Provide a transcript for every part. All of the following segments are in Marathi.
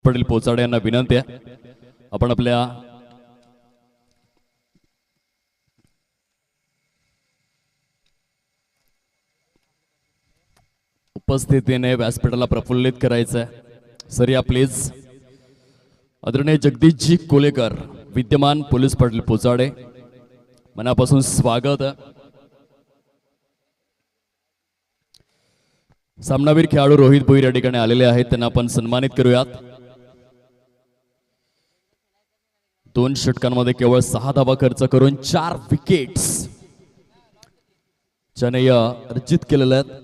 पटेल पोचाडे यांना विनंती आहे आपण आपल्या उपस्थितीने व्यासपीठाला प्रफुल्लित करायचं आहे। सर या प्लीज। आदरणीय जगदीशजी कोलेकर विद्यमान पोलीस पाटील पोचाडे मनापासून स्वागत आहे। सामनावीर खेळाडू रोहित भोईर या ठिकाणी आलेले आहेत, त्यांना आपण सन्मानित करूयात। 2 षटकांमध्ये केवळ 6 धावा खर्च करून 4 विकेट्स ज्याने अर्जित केलेल्या आहेत।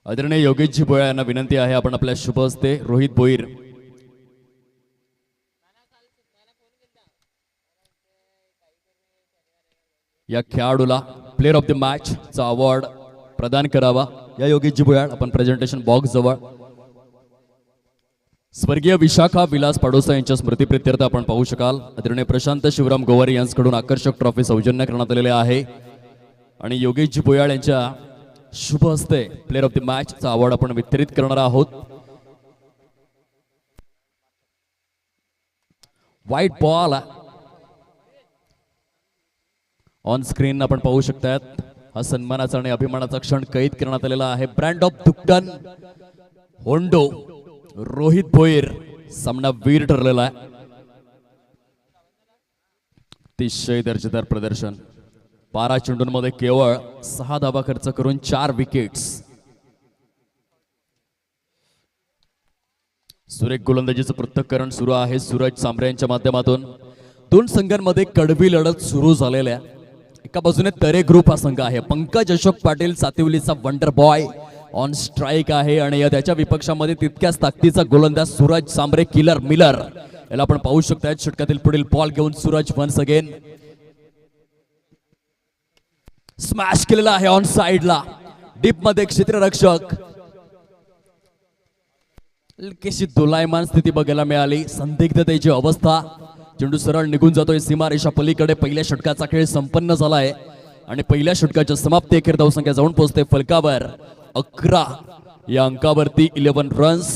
आदरणीय योगेशजी भोया यांना विनंती आहे आपण आपल्या शुभ हस्ते रोहित भोईर या खेळाडूला प्लेयर ऑफ द मॅच चा अवॉर्ड प्रदान करावा। या योगेशजी भोया आपण प्रेझेंटेशन बॉक्स जवळ स्वर्गीय विशाखा विलास पाडोसा यांच्या स्मृतीप्रित्यर्थ आपण पाहू शकाल आदरणीय प्रशांत शिवराम गोवारी यांच्याकडून आकर्षक ट्रॉफी सौजन्य करण्यात आलेले आहे आणि योगेशजी भोयाळ यांच्या शुभ हस्ते प्लेयर ऑफ द मॅच चा अवॉर्ड आपण वितरित करणार आहोत। व्हाईट बॉल ऑन स्क्रीन आपण पाहू शकतात। हा सन्मानाचा आणि अभिमानाचा क्षण कैद करण्यात आलेला आहे। ब्रँड ऑफ दुक्टन होंडो रोहित भोईर सामना वीर ठरलेला आहे। अतिशय दर्जेदार प्रदर्शन। 12 चेंडूंमध्ये केवळ 6 धावा खर्च करून 4 विकेट्स। सुरेख गोलंदाजीचं पृथक्करण सुरू आहे सूरज सांबरे यांच्या माध्यमातून। 2 संघांमध्ये कडवी लढत सुरू झालेल्या। एका बाजूने तरे ग्रुप हा संघ आहे, पंकज अशोक पाटील सातिवलीचा वंडर बॉय ऑन स्ट्राइक आहे आणि त्याच्या विपक्षामध्ये तितक्याच ताकदीचा गोलंदाज सूरज सांबरे किलर मिलर याला आपण पाहू शकता। षटकातील पुढील बॉल घेऊन सूरज वन्स अगेन स्मॅश केलेला आहे ऑन साइडला डीप मध्ये क्षेत्ररक्षक। हलकीशी दोलायमान स्थिती बघायला मिळाली, संदिग्धतेची अवस्था। चेंडू सरळ निघून जातोय सीमारेषा पलीकडे। पहिल्या षटकाचा खेळ संपन्न झालाय आणि पहिल्या षटकाच्या समाप्ती अखेर धावसंख्या जाऊन पोहोचते फलकावर 11 या अंकावरती 11 runs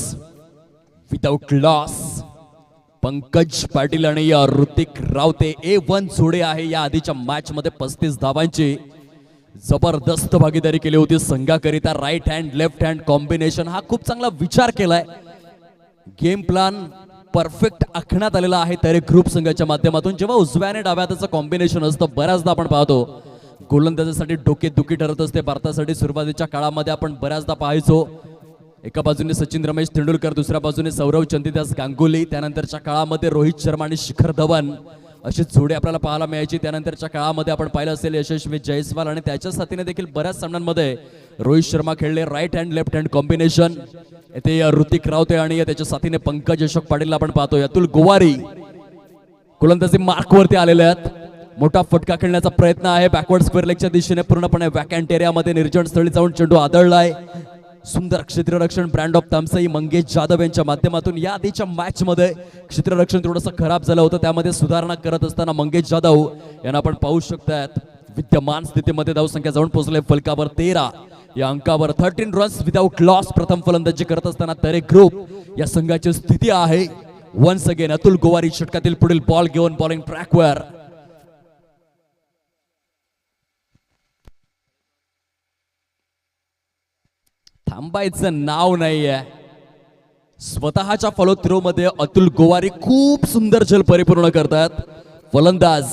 without loss. Pankaj Patil आणि ऋतिक रावते A1 जोडे आहे। या आधीच्या मॅच मध्ये 35 धावांची जबरदस्त भागीदारी केली होती संघाकरिता। Right hand left hand combination हा खूप चांगला विचार केलाय। गेम प्लॅन परफेक्ट आखण्यात आलेला आहे तरी ग्रुप संघाच्या माध्यमातून। जेव्हा उजव्या आणि डाव्या हाताचं कॉम्बिनेशन असतं बऱ्याचदा आपण पाहतो गोलंदाजासाठी डोकेदुखी ठरत असते। भारतासाठी सुरुवातीच्या काळामध्ये आपण बऱ्याचदा पाहायचो एका बाजूने सचिन रमेश तेंडुलकर, दुसऱ्या बाजूने सौरव चंदीदास गांगुली, त्यानंतरच्या काळामध्ये रोहित शर्मा आणि शिखर धवन अशी जोडी आपल्याला पाहायला मिळायची। त्यानंतरच्या काळामध्ये आपण पाहिलं असेल यशस्वी जयस्वाल आणि त्याच्या साथीने देखील बऱ्याच सामन्यांमध्ये रोहित शर्मा खेळले। Right hand left hand combination येथे ऋतिक रावते आणि त्याच्या साथीने पंकज अशोक पाटील आपण पाहतोय। अतुल गोवारी गोलंदाजी मार्कवरती आलेले आहेत। मोठा फटका खेळण्याचा प्रयत्न आहे बॅकवर्ड स्क्वेअर लेगच्या दिशेने पूर्णपणे वॅकंट एरियामध्ये निर्जन स्थळी जाऊन चेंडू आदळलाय। सुंदर क्षेत्ररक्षण ब्रँड ऑफ तामसाई मंगेश जाधव यांच्या माध्यमातून। या आधीच्या मॅच मध्ये क्षेत्ररक्षण थोडंसं खराब झालं होतं, त्यामध्ये सुधारणा करत असताना मंगेश जाधव यांना आपण पाहू शकतात विद्यमान स्थितीमध्ये धावसंख्या जाऊन पोहोचले फलकावर 13 या अंकावर। 13 रन्स विदाउट लॉस प्रथम फलंदाजी करत असताना तरे ग्रुप या संघाची स्थिती आहे। वन्स अगेन अतुल गोवारी षटकातील पुढील बॉल घेऊन बॉलिंग ट्रॅकवर। थांबायचं नाव नाहीये। स्वतःच्या फॉलो थ्रो मध्ये अतुल गोवारी खूप सुंदर झेल परिपूर्ण करतात। फलंदाज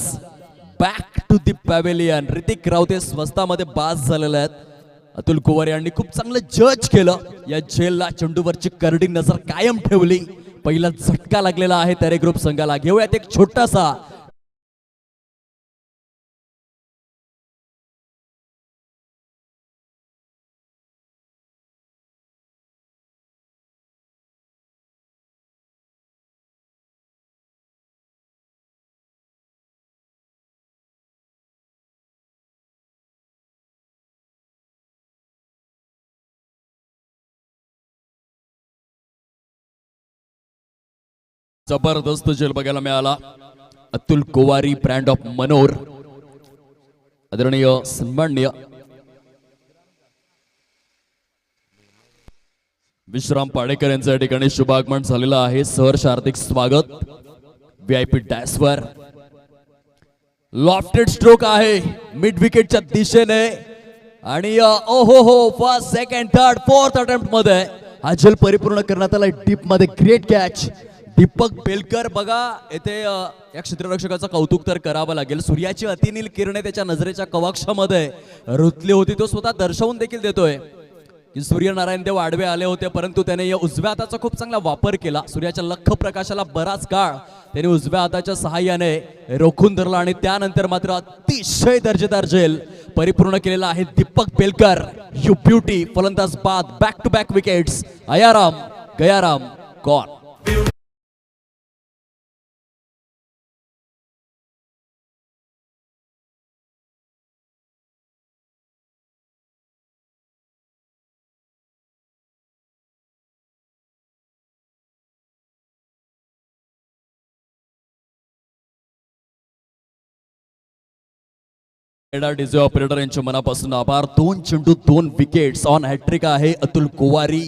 back to the pavilion. Hrithik Rawate स्वस्तामध्ये बाज झालेले आहेत। अतुल गोवारी यांनी खूप चांगलं जज केलं या झेलला, चेंडूवरची करडी नजर कायम ठेवली। पहिला झटका लागलेला आहे तरे ग्रुप संघाला। घेऊयात एक छोटासा जबरदस्त झेल बघायला मिळाला। अतुल गोवारी ब्रँड ऑफ मनोर आदरणीय सन्माननीय विश्राम पाडेकर यांचं या ठिकाणी शुभागमन झालेलं आहे. सहर्ष हार्दिक स्वागत. व्हीआयपी डॅशवर लॉफ्टेड स्ट्रोक आहे मिड विकेटच्या दिशेने आणि ओहो हो first second third fourth attempt मध्ये हा जल परिपूर्ण करण्यात आला डीप मध्ये. ग्रेट कॅच दीपक बेलकर. बघा येथे या क्षेत्ररक्षकाचं कौतुक तर करावं लागेल. सूर्याची अतिनील किरणे त्याच्या नजरेच्या कवाक्षामध्ये रुतली होती. तो स्वतः दर्शवून देखील देतोय की सूर्यनारायण देव आडवे आले होते, परंतु त्याने या उजव्या हाताचा खूप चांगला वापर केला. सूर्याच्या लख्ख प्रकाशाला बराच काळ त्याने उजव्या हाताच्या सहाय्याने रोखून धरला आणि त्यानंतर मात्र अतिशय दर्जेदार झेल परिपूर्ण केलेला आहे दीपक बेलकर. You beauty. फलंदाज बाद. Back to back wickets. आयाराम गयाराम गॉन. डीजे ऑपरेटर यांच्या मनापासून आभार. 2 चेंडू 2 विकेट्स ऑन हॅट्रिक आहे अतुल कोवारी.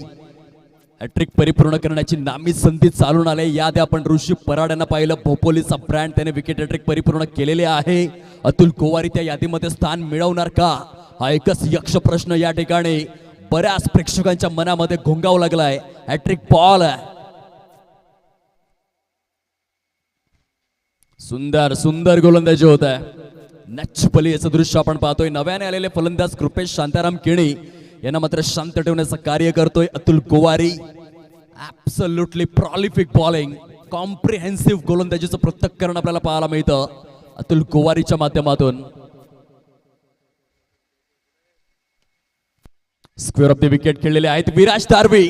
हॅट्रिक परिपूर्ण करण्याची नामी संधी चालून आले. याआधी आपण ऋषी पराड यांना पाहिलं. भोपोलीचा ब्रँड त्याने विकेट हॅट्रिक परिपूर्ण केलेले आहे. अतुल कोवारी त्या यादीमध्ये स्थान मिळवणार का हा एकच यक्ष प्रश्न या ठिकाणी बऱ्याच प्रेक्षकांच्या मनामध्ये घोंगावू लागलाय. हॅट्रिक बॉल सुंदर सुंदर गोलंदाजी होत आहे. नचपली याचं दृश्य आपण पाहतोय. नव्याने आलेले फलंदाज कृपेश शांताराम केणी यांना मात्र शांत ठेवण्याचं कार्य करतोय Atul Kowari. Absolutely prolific bowling. Comprehensive गोलंदाजीचं पृथक्करण आपल्याला पाहायला मिळतं अतुल कोवारीच्या माध्यमातून. स्क्वेअर ऑफ द विकेट खेळलेले आहेत विराज दारवी.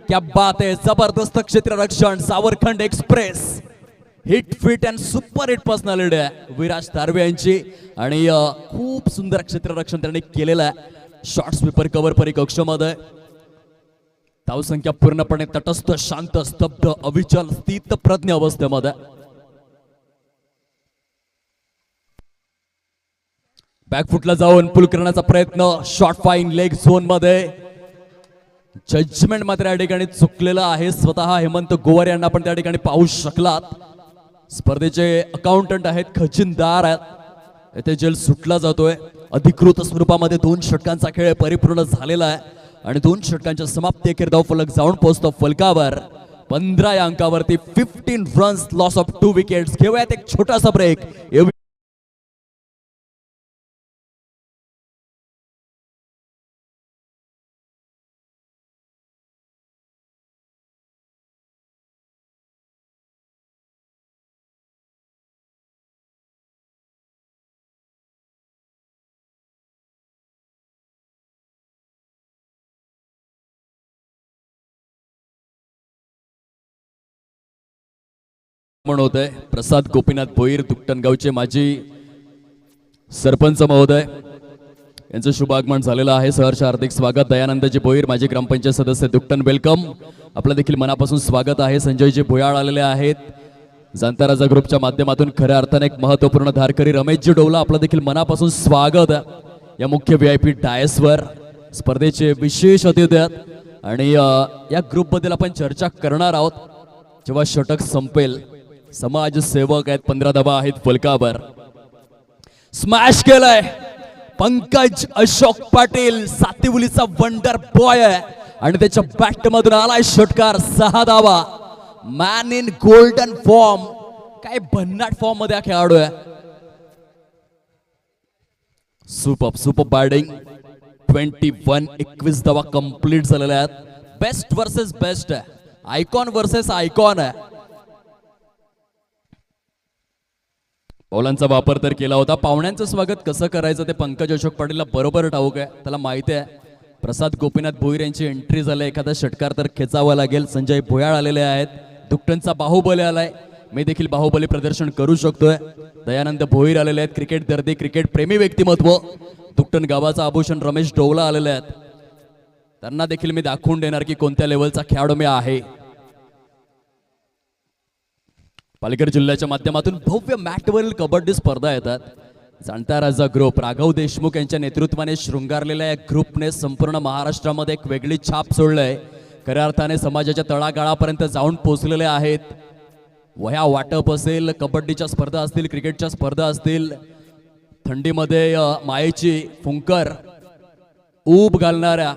क्या बात आहे. जबरदस्त क्षेत्ररक्षण. Savarkhand express hit fit and super hit personality आहे विराज दारवे यांची आणि खूप सुंदर क्षेत्ररक्षण त्यांनी केलेलं आहे. शॉर्ट स्वीपर कव्हर परिकक्षामध्ये धावसंख्या पूर्णपणे तटस्थ शांत स्तब्ध अविचल स्थित प्रज्ञ अवस्थेमध्ये. बॅकफुटला जाऊन पुल करण्याचा प्रयत्न. शॉर्ट फाईन लेग झोन मध्ये. जजमेंट मात्र या ठिकाणी चुकलेलं आहे. स्वतः हेमंत गोवारे यांना आपण त्या ठिकाणी पाहू शकलात. स्पर्धेचे अकाउंटंट आहेत खजिनदार आहेत. येथे जेल सुटला जातोय. अधिकृत स्वरूपामध्ये 2 षटकांचा खेळ परिपूर्ण झालेला आहे आणि 2 षटकांच्या समाप्ती अखेर धाव फलक जाऊन पोहोचतो फलकावर. 15 या अंकावरती 15 रन्स लॉस ऑफ 2 विकेट्स. घेऊयात एक छोटासा ब्रेक. होत आहे प्रसाद गोपीनाथ भोईर दुकटनगावचे माजी सरपंच महोदय यांचं शुभागमन झालेलं आहे. सहर्ष हार्दिक स्वागत. दयानंदजी भोईर माजी ग्रामपंचायत सदस्य दुकटन वेलकम. आपलं देखील मनापासून स्वागत आहे. संजयजी भोयाळ आलेले आहेत जनता राजा ग्रुपच्या माध्यमातून. खऱ्या अर्थाने एक महत्वपूर्ण धारकरी रमेशजी डोला आपलं देखील मनापासून स्वागत या मुख्य व्हीआयपी डायसवर. स्पर्धेचे विशेष अतिथी आहेत आणि या ग्रुप बद्दल आपण चर्चा करणार आहोत जेव्हा षटक संपेल. समाजसेवक आहेत. 15 धावा आहेत फलकावर. स्मॅश केलाय पंकज अशोक पाटील. सातिवलीचा वंडर बॉय आहे आणि त्याच्या बॅट मधून आलाय षटकार. 6 धावा. Man in golden form. काय भन्नाट फॉर्म मध्ये हा खेळाडू आहे. Super batting. 21 धावा कंप्लीट झालेल्या आहेत. बेस्ट वर्सेस बेस्ट आहे. आयकॉन वर्सेस आयकॉन आहे. बॉलांचा वापर तर केला होता. पाहुण्यांचं स्वागत कसं करायचं ते पंकज अशोक पाटीलला बरोबर ठाऊक आहे. त्याला माहिती आहे प्रसाद गोपीनाथ भोईर यांची एंट्री झाली. एखादा षटकार तर खेचावा लागेल. संजय भोयाळ आलेले आहेत. दुकटनचा बाहुबली आलाय. मी देखील बाहुबली प्रदर्शन करू शकतोय. दयानंद भोईर आलेले आहेत. क्रिकेट दर्दी क्रिकेट प्रेमी व्यक्तिमत्व. दुकटन गावाचा आभूषण रमेश डोवला आलेले आहेत. त्यांना देखील मी दाखवून देणार की कोणत्या लेवलचा खेळाडू मी आहे. पालघर जिल्ह्याच्या माध्यमातून भव्य मॅटवरील कबड्डी स्पर्धा येतात. जाणता राजा ग्रुप राघव देशमुख यांच्या नेतृत्वाने शृंगारलेल्या या ग्रुपने संपूर्ण महाराष्ट्रामध्ये एक वेगळी छाप सोडली आहे. खऱ्या अर्थाने समाजाच्या तळागाळापर्यंत जाऊन पोहोचलेले आहेत. वह्या वाटप असेल, कबड्डीच्या स्पर्धा असतील, क्रिकेटच्या स्पर्धा असतील, थंडीमध्ये मायेची फुंकर ऊब घालणाऱ्या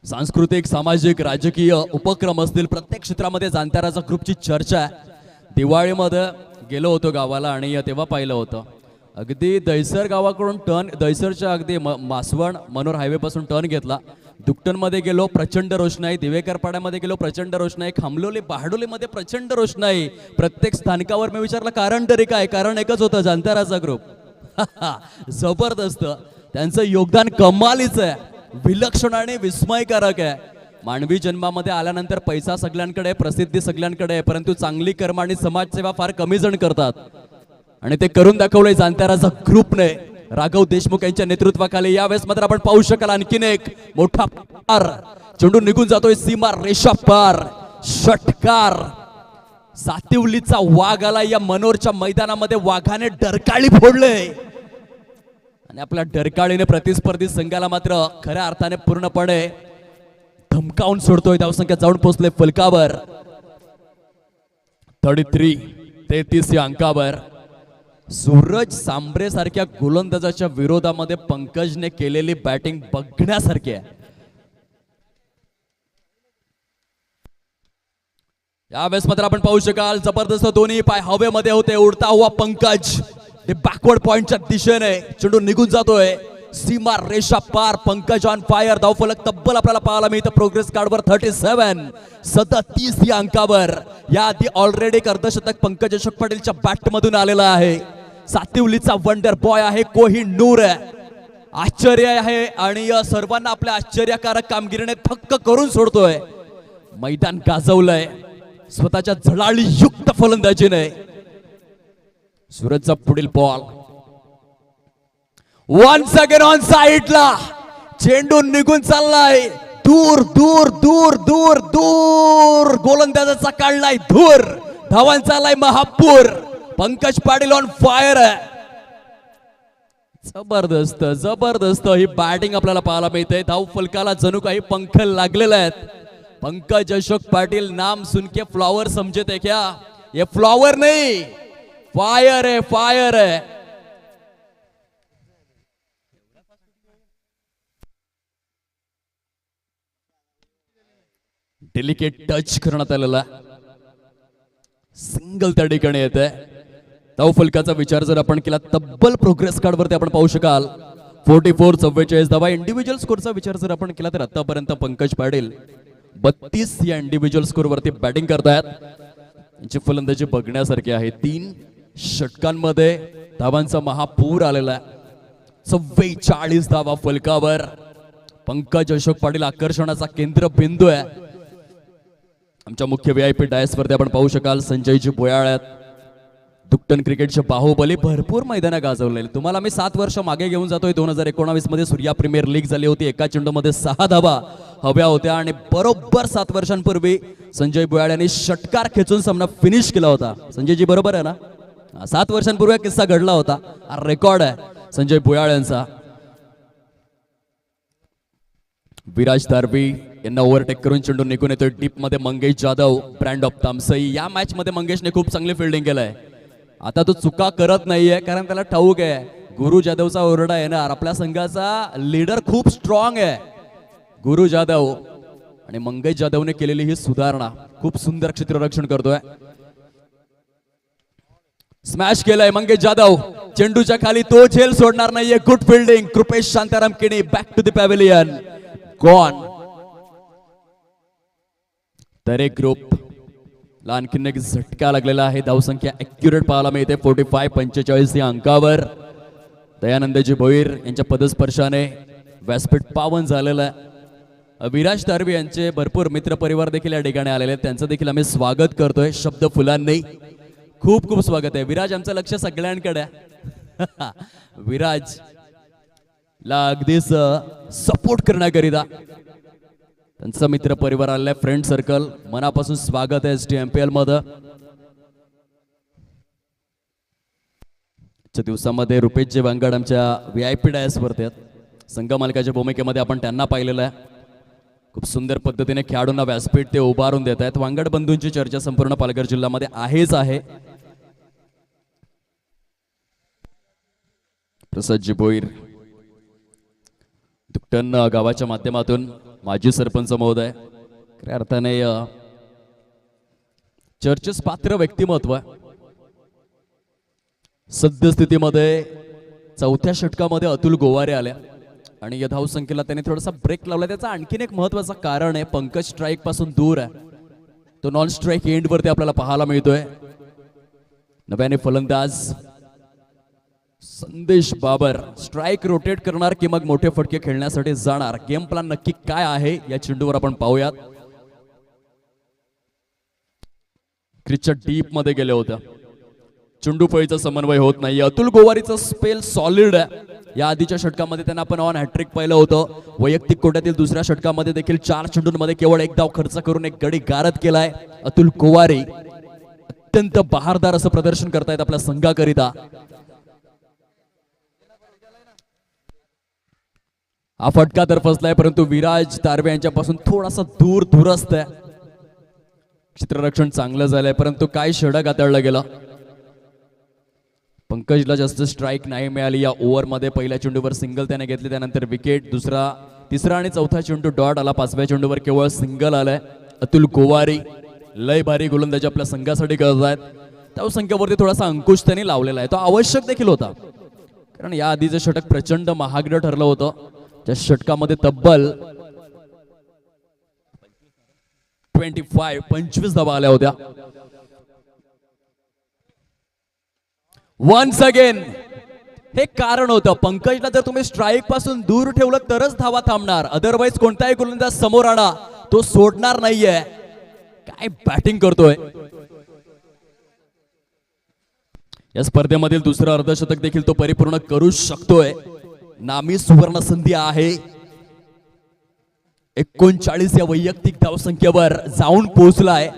सांस्कृतिक, सामाजिक, राजकीय उपक्रम असतील, प्रत्येक क्षेत्रामध्ये जाणत्याराचा ग्रुपची चर्चा आहे. दिवाळीमध्ये गेलो होतो गावाला आणि तेव्हा पाहिलं होतं अगदी दहिसर गावाकडून टर्न, दहिसरच्या अगदी मासवण मनोर हायवे पासून टर्न घेतला. दुकटनमध्ये गेलो, प्रचंड रोषणाई. दिवेकर पाड्यामध्ये गेलो, प्रचंड रोषणाई. खामलोली बारडोलीमध्ये प्रचंड रोषणाई. प्रत्येक स्थानकावर मी विचारलं कारण तरी काय, कारण एकच होतं, जाणत्याराचा ग्रुप. जबरदस्त, त्यांचं योगदान कमालीचं आहे, विलक्षण आणि विस्मयकारक आहे. मानवी जन्मामध्ये आल्यानंतर पैसा सगळ्यांकडे, प्रसिद्धी सगळ्यांकडे, परंतु चांगली कर्म आणि समाजसेवा फार कमी जण करतात आणि ते करून दाखवले जाणत्याराचा ग्रुपने. राघव देशमुख यांच्या नेतृत्वाखाली यावेळेस मात्र आपण पाहू शकाल आणखीन एक मोठा पार. चेंडू निघून जातोय सीमा रेषा पार. षटकार. सातिवलीचा वाघ आला या मनोरच्या मैदानामध्ये. वाघाने डरकाळी फोडले आणि आपल्या डरकाळीने प्रतिस्पर्धी संघाला मात्र खऱ्या अर्थाने पूर्णपणे धमकावून सोडतोय. धावसंख्या जाऊन पोहोचले फलकावर 33 या अंकावर. सूरज सांबरे सारख्या गोलंदाजाच्या विरोधामध्ये पंकजने केलेली बॅटिंग बघण्यासारखी आहे. यावेळेस मात्र आपण पाहू शकाल जबरदस्त दोन्ही पाय हवेमध्ये होते. उडता हुआ पंकज बॅकवर्ड पॉइंटच्या दिशेने चेंडू निघून जातोय. सीमा रेषा पार. Pankaj on fire. धावफलक तब्बल आपल्याला पाहायला मिळतं प्रोग्रेस कार्डवर 37 या अंकावर. याआधी ऑलरेडी एक अर्धशतक पंकज अशोक पाटीलच्या बॅट मधून आलेला आहे. सातिवलीचा वंडर बॉय आहे, कोहिनूर आश्चर्य आहे आणि सर्वांना आपल्या आश्चर्यकारक कामगिरीने थक्क करून सोडतोय. मैदान गाजवलंय स्वतःच्या झळाळी युक्त फलंदाजीने. सूरजचा पुढील बॉल वन्स अगेन ऑन साइडला. चेंडू निघून चाललाय दूर दूर दूर दूर दूर. गोलंदाजाचा काढलाय धूर. धावांचा आलाय महापूर. Pankaj Patil on fire. जबरदस्त जबरदस्त ही बॅटिंग आपल्याला पाहायला मिळते. धाव फलकाला जणू काही पंख लागलेले आहेत. पंकज अशोक पाटील नाम सुनके फ्लॉवर समझे थे क्या? ये फ्लॉवर नहीं, फायर है, फायर है. डेलिकेट टच करण्यात आलेला. सिंगल त्या ठिकाणी येते. धाव फलकाचा विचार जर आपण केला तब्बल प्रोग्रेस कार्ड वरती आपण पाहू शकाल 44-44 धावा. इंडिव्हिज्युअल स्कोरचा विचार जर आपण केला तर आतापर्यंत पंकज पाटील 32 या इंडिव्हिज्युअल स्कोर वरती बॅटिंग करतायत. यांची फलंदाजी बघण्यासारखी आहे. 3 षटकांमध्ये धावांचा महापूर आलेला आहे. 44 धावा फलकावर. पंकज अशोक पाटील आकर्षणाचा केंद्रबिंदू आहे. आमच्या मुख्य VIP डायस वरती आपण पाहू शकाल संजयजी बोयाळ्यात दुकटन क्रिकेटचे बाहुबली. भरपूर मैदानं गाजवलेली. तुम्हाला मी 7 वर्ष मागे घेऊन जातोय. 2019 मध्ये सूर्या प्रीमियर लीग झाली होती. एका चेंडूमध्ये 6 धावा हव्या होत्या आणि बरोबर 7 वर्षांपूर्वी संजय बोयाळ यांनी षटकार खेचून सामना फिनिश केला होता. संजयजी बरोबर आहे ना? 7 वर्षांपूर्वी किस्सा घडला होता. हा रेकॉर्ड आहे संजय बोयाळ यांचा. विराज दारवी यांना ओव्हरटेक करून चेंडू निघून येतोय डीप मध्ये. Mangesh Jadhav brand of Tamsai. या मॅच मध्ये मंगेशने खूप चांगली फिल्डिंग केलंय. आता तो चुका करत नाहीये कारण त्याला ठाऊक आहे गुरु जाधवचा ओरडा येणार. आपल्या संघाचा लीडर खूप स्ट्रॉंग आहे गुरु जाधव आणि मंगेश जाधवने केलेली ही सुधारणा खूप सुंदर क्षेत्ररक्षण करतोय. स्मॅश केलंय मंगेश जाधव. चेंडूच्या खाली तो झेल सोडणार नाहीये. Good fielding. Kripesh Shantaram Kini back to the pavilion. Gone. तर एक ग्रुप ला आणखीन एक झटका लागलेला आहे. धावसंख्या ऍक्युरेट पाहायला मिळते 45-45 या अंकावर. दयानंदजी भोईर यांच्या पदस्पर्शाने व्यासपीठ पावन झालेलं आहे. विराज दारवी यांचे भरपूर मित्र परिवार देखील या ठिकाणी आलेले आहेत. त्यांचं देखील आम्ही स्वागत करतोय शब्द फुलांनी. खूप खूप स्वागत आहे. विराज आमचं लक्ष सगळ्यांकडे आहे. विराज ला अगदीच सपोर्ट करण्याकरिता त्यांचा मित्र परिवार आलेला आहे. फ्रेंड सर्कल मनापासून स्वागत आहे STMPL मध्ये. आजच्या दिवसामध्ये रुपेशजी वांगड आमच्या VIP डायस वरती आहेत. संघ मालकाच्या भूमिकेमध्ये आपण त्यांना पाहिलेलं आहे. खूप सुंदर पद्धतीने खेळाडूंना व्यासपीठ ते उभारून देत आहेत. वांगड बंधूंची चर्चा संपूर्ण पालघर जिल्ह्यामध्ये आहेच आहे. प्रसादजी भोईर दुकटन गावाच्या माध्यमातून माजी सरपंच महोदय, खऱ्या अर्थाने चर्चेस पात्र व्यक्तिमत्व. सद्यस्थितीमध्ये चौथ्या षटकामध्ये अतुल गोवारे आल्या आणि या धावसंख्येला त्याने थोडासा ब्रेक लावला. त्याचा आणखीन एक महत्वाचं कारण आहे, पंकज स्ट्राईक पासून दूर आहे, तो नॉन स्ट्राईक एंड वरती आपल्याला पाहायला मिळतोय. नव्याने फलंदाज संदेश बाबर स्ट्राईक रोटेट करणार की मग मोठे फटके खेळण्यासाठी जाणार, गेम प्लॅन नक्की काय आहे या चेंडूवर आपण पाहूयात. क्रिचच्या डीप मध्ये गेले होत्या, चेंडू फळीचा समन्वय होत नाही. अतुल गोवारीचा स्पेल सॉलिड आहे. या आधीच्या षटकामध्ये त्यांना आपण ऑन हॅट्रिक पाहिलं होतं. वैयक्तिक कोट्यातील दुसऱ्या षटकामध्ये देखील 4 चेंडूंमध्ये केवळ एक धाव खर्च करून एक गडी गारद केलाय. अतुल गोवारी अत्यंत बहारदार असं प्रदर्शन करतायत आपल्या संघाकरिता. हा फटका तर फसलाय, परंतु विराज तारवे यांच्यापासून थोडासा दूरस्थ आहे. क्षेत्ररक्षण चांगलं झालंय, परंतु काय षडक हाताळलं गेलं. पंकजला जास्त स्ट्राईक नाही मिळाली या ओव्हरमध्ये. पहिल्या चेंडूवर सिंगल त्याने घेतले, त्यानंतर विकेट. तिसरा आणि चौथा चेंडू डॉट आला. 5व्या चेंडूवर केवळ सिंगल आलाय. अतुल गोवारी लय भारी गोलंदाजी आपल्या संघासाठी करत आहेत. त्या संख्येवरती थोडासा अंकुश त्यांनी लावलेला आहे, तो आवश्यक देखील होता, कारण या आधीचं षटक प्रचंड महागडं ठरलं होतं. त्या षटकामध्ये तब्बल 25 धावा आल्या होत्या. वन्स अगेन हे कारण होतं, पंकजला जर तुम्ही स्ट्राईक पासून दूर ठेवलं तरच धावा थांबणार, अदरवाईज कोणताही गोलंदाज समोर आणा तो सोडणार नाहीये. काय बॅटिंग करतोय. या स्पर्धेमधील दुसरं अर्धशतक देखील तो परिपूर्ण करू शकतोय. नामी सुवर्ण संधी आहे. 39 या वैयक्तिक धावसंख्येवर जाऊन पोहोचलाय.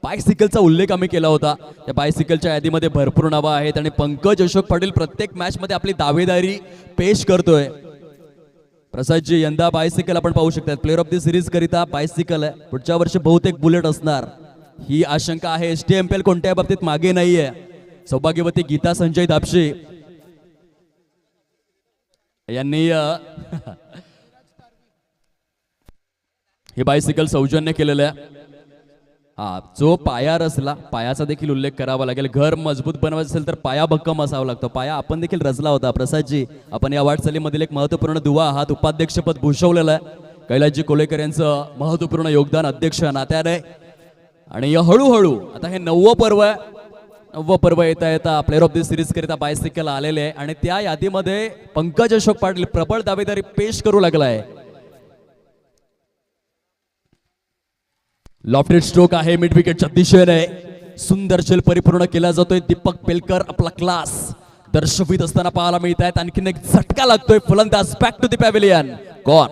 बायसिकलचा उल्लेख आम्ही केला होता, त्या बायसिकलच्या यादीमध्ये भरपूर नावं आहेत आणि पंकज अशोक पाटील प्रत्येक मॅच मध्ये आपली दावेदारी पेश करतोय. प्रसादजी यंदा बायसिकल आपण पाहू शकता, प्लेअर ऑफ द सिरीज करिता बायसिकल आहे. पुढच्या वर्षी बहुतेक बुलेट असणार ही आशंका आहे. STMPL कोणत्या बाबतीत मागे नाहीये. सौभाग्यवती गीता संजय दापशे यांनी हे बायसिकल सौजन्य केलेलं आहे. जो पाया रचला, पायाचा देखील उल्लेख करावा लागेल. घर मजबूत बनवायचं असेल तर पाया भक्कम असावा लागतो. पाया आपण देखील रचला होता. प्रसादजी, आपण या वाटचालीमधील एक महत्वपूर्ण दुवा आहात. उपाध्यक्षपद भूषवलेलं आहे. कैलासजी कोलेकर यांचं महत्वपूर्ण योगदान अध्यक्ष नात्याने. आणि हळूहळू आता हे 9वं पर्व येता प्लेअर ऑफ द सिरीज करिता बायसिकल आलेले आहे आणि त्या यादीमध्ये पंकज अशोक पाटील प्रबळ दावेदारी पेश करू लागलाय. लॉफ्टेड स्ट्रोक आहे मिड विकेटच्या दिशेने. सुंदर झेल परिपूर्ण केला जातोय. दीपक पेलकर आपला क्लास दर्शवित असताना पाहायला मिळत आहेत. आणखीन एक झटका लागतोय. फलंदाज back to the pavilion. Gone.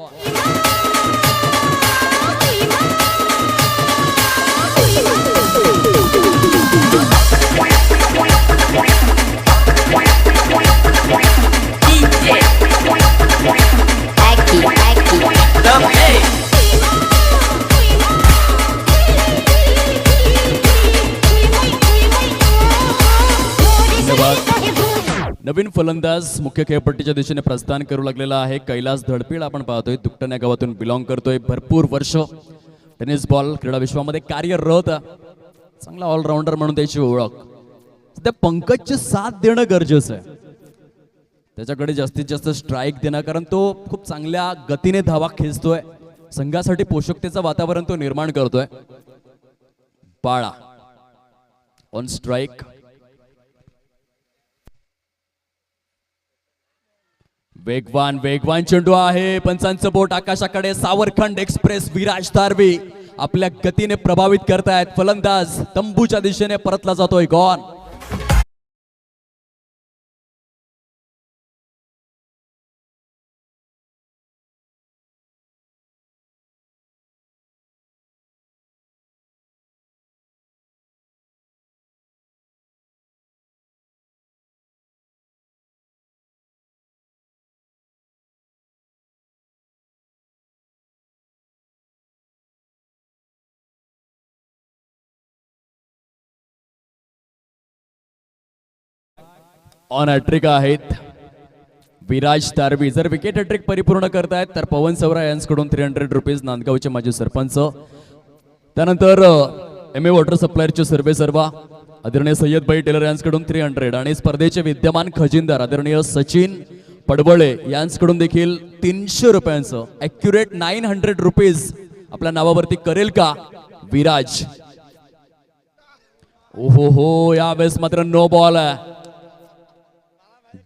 नवीन फलंदाज मुख्य खेळपट्टीच्या दिशेने प्रस्थान करू लागलेला आहे. कैलास धडपीळ आपण पाहतोय. दुकटन या गावातून बिलॉंग करतोय. भरपूर वर्ष टेनिस बॉल क्रीडा विश्वामध्ये कार्यरत, चांगला ऑलराऊंडर म्हणून त्याची ओळख. सध्या पंकजची साथ देणं गरजेचं आहे. त्याच्याकडे जास्तीत जास्त स्ट्राईक देणं, कारण तो खूप चांगल्या गतीने धावा खेचतोय. संघासाठी पोषकतेचं वातावरण तो निर्माण करतोय. बाळा ऑन स्ट्राईक. वेगवान चेंडू आहे. पंचांचं बोट आकाशाकडे. सावरखंड एक्सप्रेस विराज तारवी आपल्या गतीने प्रभावित करतायत. फलंदाज तंबूच्या दिशेने परतला जातोय. गॉन. ऑन हॅट्रिक आहेत विराज तारवी. जर विकेट हॅट्रिक परिपूर्ण करतायत तर पवन सवरा यांच्याकडून 300 रुपीज नांदगावचे माजी सरपंच. त्यानंतर एम ए वॉटर सप्लायरचे सर्वे सर्वा आदरणीय सय्यदभाई टेलर यांच्याकडून 300 आणि स्पर्धेचे विद्यमान खजिनदार आदरणीय सचिन पडबळे यांच्याकडून देखील 300 रुपयांचं ॲक्युरेट 900 रुपीज आपल्या नावावरती करेल का विराज. ओहो हो, यावेळेस मात्र नो बॉल आहे.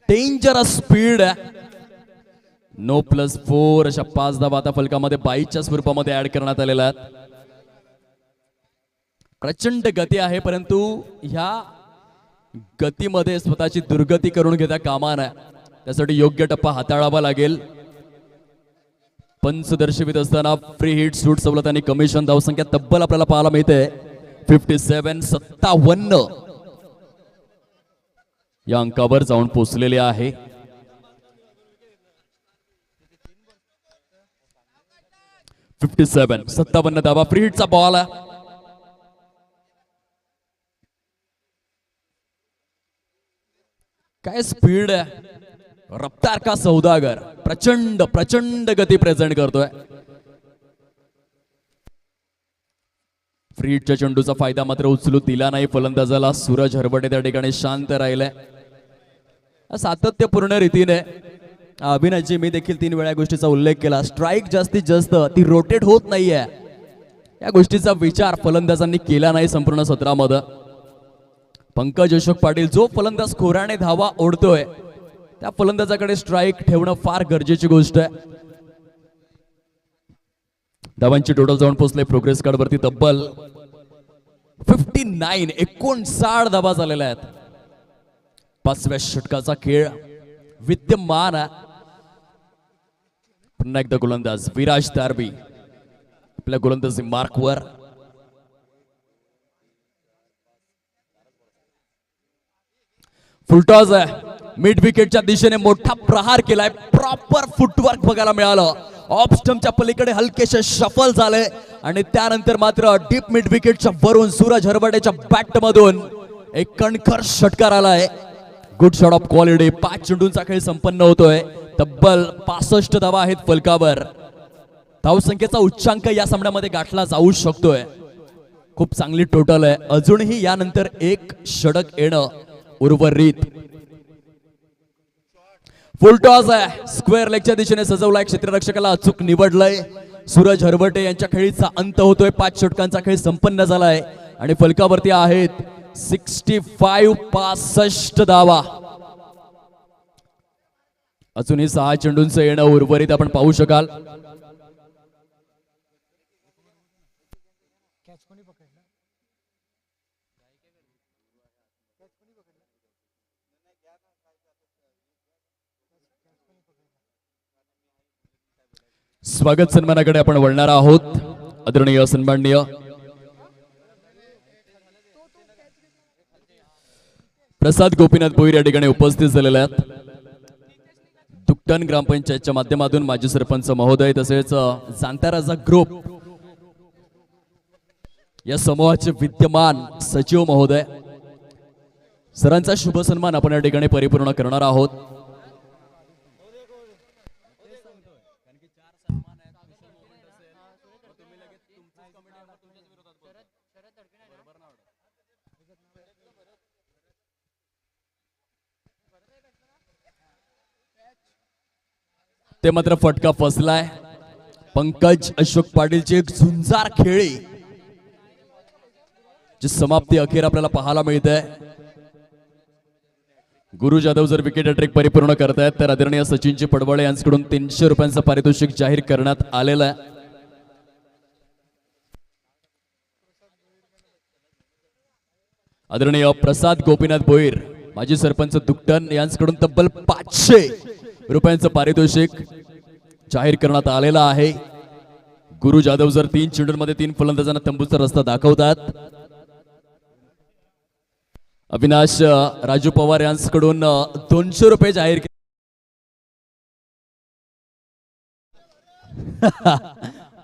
डेंजरस स्पीड आहे. नो +4 अशा 5 धावा आता फलकामध्ये 22च्या स्वरूपामध्ये ऍड करण्यात आलेल्या आहेत. प्रचंड गती आहे परंतु ह्या गतीमध्ये स्वतःची दुर्गती करून घेता कामा नये. त्यासाठी योग्य टप्पा हाताळावा लागेल. पंच दर्शवित असताना फ्री हिट सूट सवलत आणि कमिशन धावसंख्या तब्बल आपल्याला पाहायला मिळते 57 या अंकावर जाऊन पोहोचलेले आहे. सत्तावन्न धावा. फ्री हिटचा बॉल आहे. काय स्पीड आहे. रफ्तार का सौदागर प्रचंड प्रचंड गती प्रेझेंट करतोय. फ्री हिटच्या चेंडूचा फायदा मात्र उचलू दिला नाही फलंदाजाला. सूरज हरवटे त्या ठिकाणी शांत राहिले. सातत्यपूर्ण रीतीने अभिनयजी मी देखील 3 वेळा गोष्टीचा उल्लेख केला. स्ट्राईक जास्तीत जास्त ती रोटेट होत नाहीये. या गोष्टीचा विचार फलंदाजांनी केला नाही संपूर्ण सत्रामध्ये. पंकज अशोक पाटील जो फलंदाज खोराने धावा ओढतोय त्या फलंदाजाकडे स्ट्राईक ठेवणं फार गरजेची गोष्ट आहे. धावांची टोटल जाऊन पोहोचले प्रोग्रेस कार्ड वरती तब्बल 59 धावा झालेल्या आहेत. 5व्या षटकाचा खेळ विद्यमान आहे. पुन्हा एकदा गोलंदाज विराज तारवी आपल्या गोलंदाजी मार्कवर. फुलटॉस आहे. मिड विकेटच्या दिशेने मोठा प्रहार केलाय. प्रॉपर फुटवर्क बघायला मिळालं. ऑफ स्टंपच्या पलीकडे हलकेसे शफल झाले आणि त्यानंतर मात्र डीप मिड विकेटच्या वरून सूरज हरवटेच्या बॅट मधून एक कणखर षटकार आलाय. Good shot of quality. 5 चेंडूंचा खेळ संपन्न होतोय. तब्बल 65 धावा आहेत फलकावर. धावसंख्येचा उच्चांक या सामन्यामध्ये गाठला जाऊ शकतोय. खूप चांगली टोटल आहे. अजूनही यानंतर एक षटक येणं उर्वरित. फुलटॉस आहे. स्क्वेअर लेगच्या दिशेने सजवलाय. क्षेत्ररक्षकाला अचूक निवडलंय. सूरज हरवटे यांच्या खेळीचा अंत होतोय. 5 षटकांचा खेळ संपन्न झालाय आणि फलकावरती आहेत 65 धावा. अजूनही 6 चेंडूंचं येणं उर्वरित आपण पाहू शकाल. स्वागत सन्मानाकडे आपण वळणार आहोत. आदरणीय सन्माननीय प्रसाद गोपीनाथ भोईर या ठिकाणी उपस्थित झालेले आहेत. दुकटन ग्रामपंचायतच्या माध्यमातून माजी सरपंच महोदय तसेच जांताराजा ग्रुप या समूहाचे विद्यमान सचिव महोदय सरांचा शुभ सन्मान आपण या ठिकाणी परिपूर्ण करणार आहोत. ते मात्र फटका फसलाय. पंकज अशोक पाटीलची एक झुंजार खेळी जी समाप्ती अखेर आपल्याला पाहायला मिळते. गुरु जाधव जर विकेट हॅट्रिक परिपूर्ण करतायत तर आदरणीय सचिनजी पडवळे यांच्याकडून 300 रुपयांचं पारितोषिक जाहीर करण्यात आलेलं आहे. आदरणीय प्रसाद गोपीनाथ भोईर माजी सरपंच दुकटन यांच्याकडून तब्बल 500 रुपयांचं पारितोषिक जाहीर करण्यात आलेलं आहे. गुरु जाधव जर 3 चेंडूंमध्ये 3 फलंदाजांना तंबूचा रस्ता दाखवतात. अविनाश राजू पवार यांच्याकडून 200 रुपये जाहीर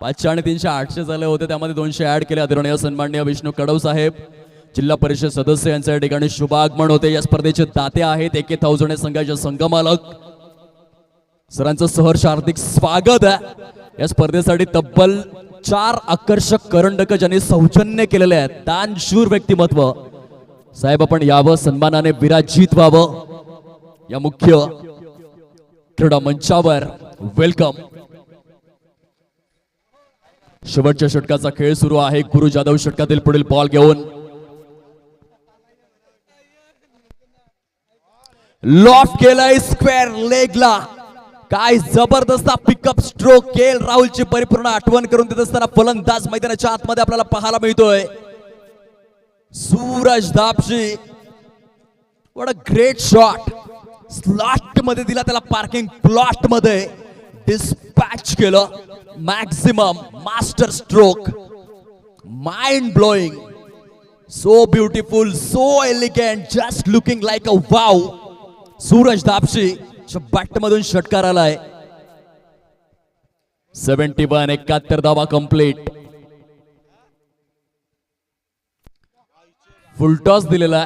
500 आणि 300 800 झाले होते. त्यामध्ये 200 ऍड केले. आदरणीय सन्माननीय विष्णू कडव साहेब जिल्हा परिषद सदस्य यांचं या ठिकाणी शुभागमन होते. या स्पर्धेचे दाते आहेत AK1000 या संघाचे संघमालक. सरांचं सहर्ष हार्दिक स्वागत आहे. या स्पर्धेसाठी तब्बल 4 आकर्षक करंडक ज्यांनी सौजन्य केलेले आहेत. दानशूर व्यक्तिमत्व. साहेब आपण यावं, सन्मानाने विराजित व्हावं या मुख्य क्रीडा मंचावर. वेलकम. शेवटच्या षटकाचा खेळ सुरू आहे. गुरु जाधव षटकातील पुढील बॉल घेऊन लॉफ्ट केलाय स्क्वेअर लेगला. काय जबरदस्त पिकअप स्ट्रोक. केएल राहुलची परिपूर्ण आठवण करून देत असताना फलंदाज मैदानाच्या आतमध्ये आपल्याला पाहायला मिळतोय. Suraj Dabshi. What a great shot. Slot मध्ये दिला त्याला, पार्किंग प्लॉट मध्ये डिस्पॅच केलं. Maximum master stroke. Mind blowing. So beautiful, so elegant, just looking like a wow. Suraj Dabshi bat मधून षटकार आलाय. 71 71 धावा कंप्लीट. फुलटॉस दिलेला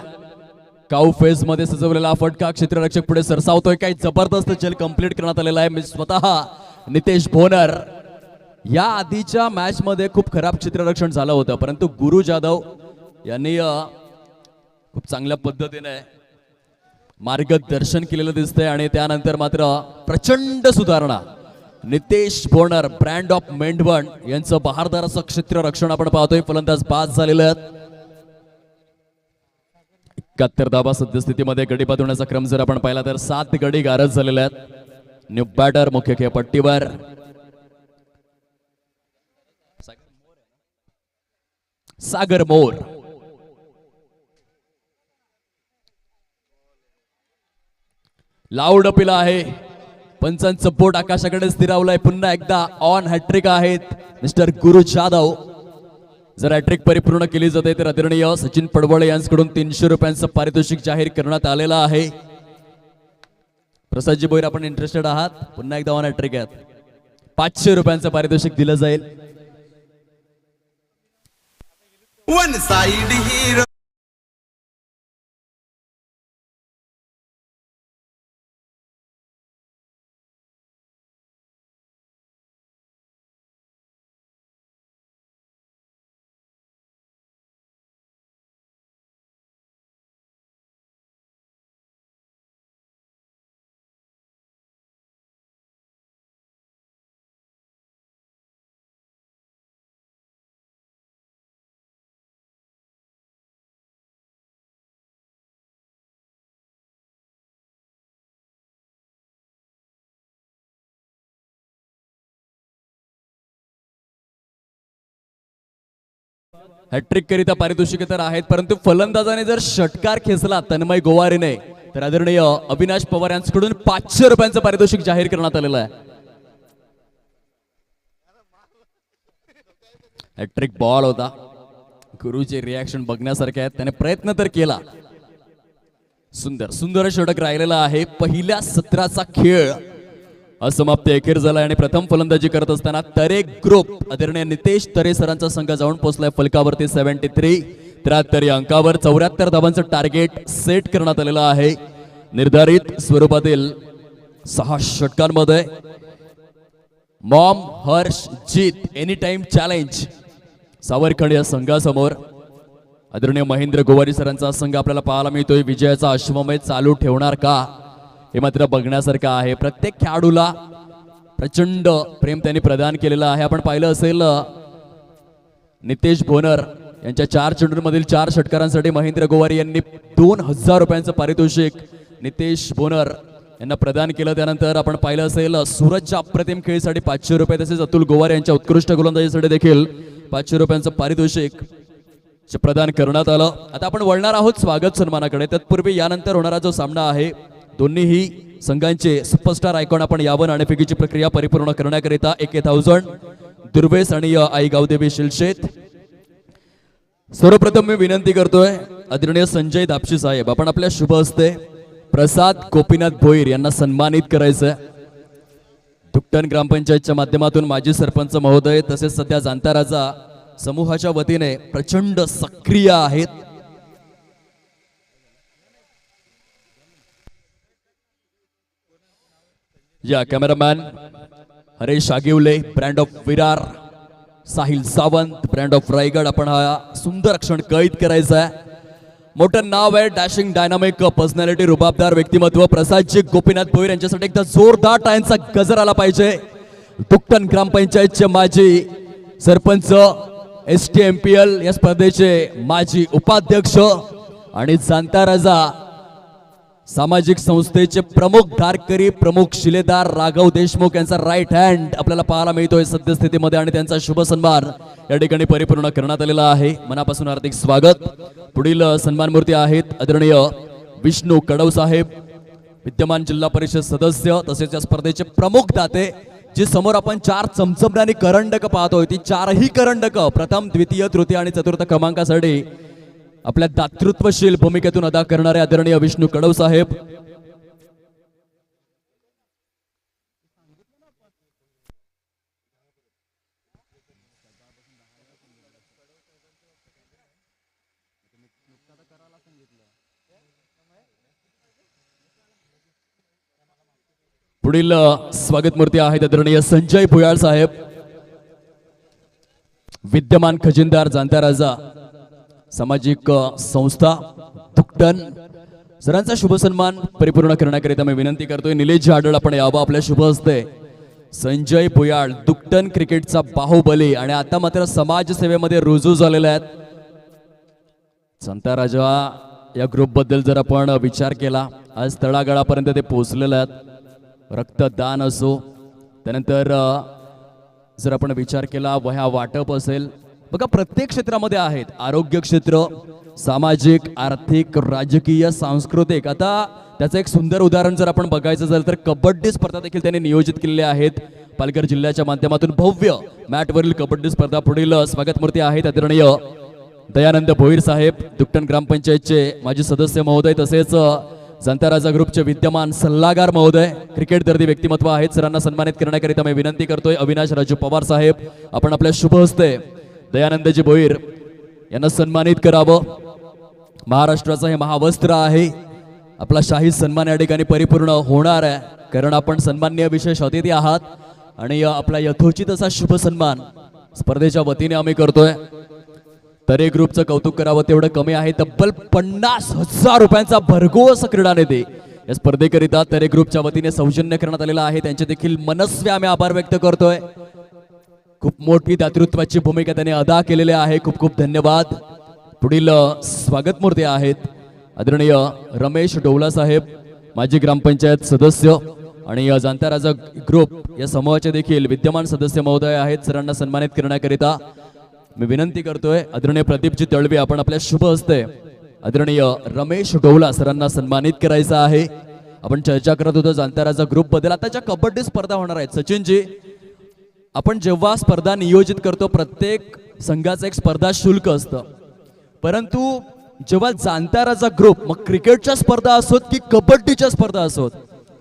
काऊ फेज मध्ये सजवलेला फटका क्षेत्ररक्षक पुढे सरसावतोय. काही जबरदस्त चेल कंप्लीट करण्यात आलेला आहे. मी स्वतः नितेश भोनर. या आधीच्या मॅच मध्ये खूप खराब क्षेत्ररक्षण झालं होतं, परंतु गुरु जाधव यांनी खूप चांगल्या पद्धतीने मार्गदर्शन केलेलं दिसतंय आणि त्यानंतर मात्र प्रचंड सुधारणा. नितेश भोनर ब्रँड ऑफ मेंढवण यांचं बहारदार असं क्षेत्ररक्षण आपण पाहतोय. फलंदाज बाद झालेले आहेत. 71 धावा सद्यस्थितीमध्ये गडी बाद होण्याचा क्रम जर आपण पाहिला तर 7 गडी गारज झालेले आहेत. न्यू बॅटर मुख्य खेळपट्टीवर. सागर मोर. लाऊड अपील आहे. पंचांचं बोट आकाशाकडे स्थिरावलंय. पुन्हा एकदा ऑन हॅट्रिक आहेत मिस्टर गुरु जाधव. जर हॅट्रिक परिपूर्ण केली जाते तर आदरणीय सचिन पडवळे यांच्याकडून 300 रुपयांचं पारितोषिक जाहीर करण्यात आलेलं आहे. प्रसादजी भोईर आपण इंटरेस्टेड आहात? पुन्हा एकदा ऑन हॅट्रिक आहेत. 500 रुपयांचं पारितोषिक दिलं जाईल. One side hero. हॅट्रिक करिता पारितोषिके तर आहेत, परंतु फलंदाजाने जर षटकार खेचला तन्मय गोवारीने तर आदरणीय अविनाश पवार यांच्याकडून 500 रुपयांचं पारितोषिक जाहीर करण्यात आलेलं आहे. हॅट्रिक बॉल होता. गुरुचे रिॲक्शन बघण्यासारखे आहेत. त्याने प्रयत्न तर केला. सुंदर सुंदर षटक राहिलेला आहे. पहिल्या सत्राचा खेळ असमाप्त एकेर झाला आणि प्रथम फलंदाजी करत असताना तरे ग्रुप आदरणीय नितेश तरे सरांचा संघ जाऊन पोहोचलाय फलकावरती. 73 या अंकावर 74 धावांचं टार्गेट सेट करण्यात आलेलं आहे. निर्धारित स्वरूपातील 6 षटकांमध्ये मॉम हर्ष जीत एनी टाइम चॅलेंज सावरखंड या संघासमोर आदरणीय महेंद्र गोवारी सरांचा संघ आपल्याला पाहायला मिळतोय. विजयाचा अश्वमेध चालू ठेवणार का हे मात्र बघण्यासारखं आहे. प्रत्येक खेळाडूला प्रचंड प्रेम त्यांनी प्रदान केलेलं आहे. आपण पाहिलं असेल नितेश भोनर यांच्या 4 चेंडूंमधील 4 षटकारांसाठी महेंद्र गोवारी यांनी 2000 रुपयांचं पारितोषिक नितेश भोनर यांना प्रदान केलं. त्यानंतर आपण पाहिलं असेल सूरजच्या अप्रतिम खेळीसाठी 500 रुपये, तसेच अतुल गोवारी यांच्या उत्कृष्ट गोलंदाजीसाठी देखील 500 रुपयांचं पारितोषिक प्रदान करण्यात आलं. आता आपण वळणार आहोत स्वागत सन्मानाकडे. तत्पूर्वी यानंतर होणारा जो सामना आहे दोन्हीही संघांचे सुपरस्टार आयकॉन आपण यावं नाणेफेकीची प्रक्रिया परिपूर्ण करण्याकरिता AK1000 दुर्वेस आणि आई गावदेवी शिलशेत. सर्वप्रथम मी विनंती करतोय आदरणीय संजय दापशी साहेब, आपण आपल्या शुभ हस्ते प्रसाद गोपीनाथ भोईर यांना सन्मानित करायचंय. दुकटन ग्रामपंचायतच्या माध्यमातून माजी सरपंच महोदय तसेच सध्या जाणता राजा समूहाच्या वतीने प्रचंड सक्रिय आहेत. या cameraman Haresh Agivale, brand of Virar, Sahil Sawant, brand of Raigad. आपण हा सुंदर क्षण कैद करायचा आहे. मोठं नाव आहे, डॅशिंग डायनामिक पर्सनॅलिटी, रुबाबदार व्यक्तिमत्व प्रसादजी गोपीनाथ भोईर यांच्यासाठी एकदा जोरदार टाळ्यांचा गजर आला पाहिजे. दुकटन ग्रामपंचायतचे माजी सरपंच, STMPL या स्पर्धेचे माजी उपाध्यक्ष आणि जाणता राजा सामाजिक संस्थेचे प्रमुख धारकरी, प्रमुख शिलेदार राघव देशमुख यांचा राईट हँड आपल्याला पाहायला मिळतोय सद्यस्थितीमध्ये आणि त्यांचा शुभ सन्मान या ठिकाणी परिपूर्ण करण्यात आलेला आहे. मनापासून हार्दिक स्वागत. पुढील सन्मान मूर्ती आहेत आदरणीय विष्णू कडव साहेब, विद्यमान जिल्हा परिषद सदस्य तसेच या स्पर्धेचे प्रमुख दाते. जे समोर आपण 4 चमचमणारी करंडक पाहतोय, ती 4ही करंडक प्रथम, द्वितीय, तृतीय आणि चतुर्थ क्रमांकासाठी आपल्या दातृत्वशील भूमिकेतून अदा करणारे आदरणीय विष्णू कडव साहेब. पुढील स्वागत मूर्ती आहेत आदरणीय संजय भुयाळ साहेब, विद्यमान खजिनदार, जाणता राजा सामाजिक संस्था दुकटन. सरांचा शुभ सन्मान परिपूर्ण करण्याकरिता मी विनंती करतोय निलेश आढळ आपण यावं आपल्या शुभ हस्ते. संजय भुयाळ दुकटन क्रिकेटचा बाहुबली आणि आता मात्र समाजसेवेमध्ये रुजू झालेले आहेत. जाणता राजा या ग्रुप बद्दल जर आपण विचार केला, आज तळागाळापर्यंत ते पोहोचलेले आहेत. रक्तदान असो, त्यानंतर जर आपण विचार केला वह्या वाटप असेल, बघा प्रत्येक क्षेत्रामध्ये आहेत. आरोग्य क्षेत्र, सामाजिक, आर्थिक, राजकीय, सांस्कृतिक. आता त्याचं एक सुंदर उदाहरण जर आपण बघायचं झालं तर कबड्डी स्पर्धा देखील त्यांनी नियोजित केलेल्या आहेत. पालघर जिल्ह्याच्या माध्यमातून भव्य मॅटवरील कबड्डी स्पर्धा. पुढील स्वागत मूर्ती आहेत आदरणीय दयानंद भोईर साहेब, दुकटन ग्रामपंचायतचे माजी सदस्य महोदय तसेच जाणता राजा ग्रुपचे विद्यमान सल्लागार महोदय, क्रिकेट दर्दी व्यक्तिमत्व आहेत. सरांना सन्मानित करण्याकरिता मी विनंती करतोय अविनाश राजू पवार साहेब आपण आपल्या शुभ हस्ते दयानंदजी भोईर यांना सन्मानित करावं. महाराष्ट्राचं हे महावस्त्र आहे. आपला शाही सन्मान या ठिकाणी परिपूर्ण होणार आहे, कारण आपण सन्माननीय विशेष अतिथी आहात आणि आपला यथोचित असा शुभ सन्मान स्पर्धेच्या वतीने आम्ही करतोय. तरे ग्रुपचं कौतुक करावं तेवढं कमी आहे. तब्बल 50,000 रुपयांचा भरघोस क्रीडा निधी या स्पर्धेकरिता तरे ग्रुपच्या वतीने सौजन्य करण्यात आलेला आहे. त्यांचे देखील मनस्वी आम्ही आभार व्यक्त करतोय. खूप मोठी दातृत्वाची भूमिका त्यांनी अदा केलेली आहे. खूप खूप धन्यवाद. पुढील स्वागत मूर्ती आहेत आदरणीय रमेश डोवला साहेब, माजी ग्रामपंचायत सदस्य आणि जाणता राजा ग्रुप या समूहाचे देखील विद्यमान सदस्य महोदय आहेत. सरांना सन्मानित करण्याकरिता मी विनंती करतोय आदरणीय प्रदीपजी तळवी आपण आपल्या शुभ हस्ते आदरणीय रमेश डोवला सरांना सन्मानित करायचं आहे. आपण चर्चा करत होतो जाणता राजा ग्रुप बद्दल. आता ज्या कबड्डी स्पर्धा होणार आहेत, सचिनजी, आपण जेव्हा स्पर्धा नियोजित करतो प्रत्येक संघाचं एक स्पर्धा शुल्क असतं, परंतु जेव्हा जाणता राजा ग्रुप, मग क्रिकेटच्या स्पर्धा असोत की कबड्डीच्या स्पर्धा असोत,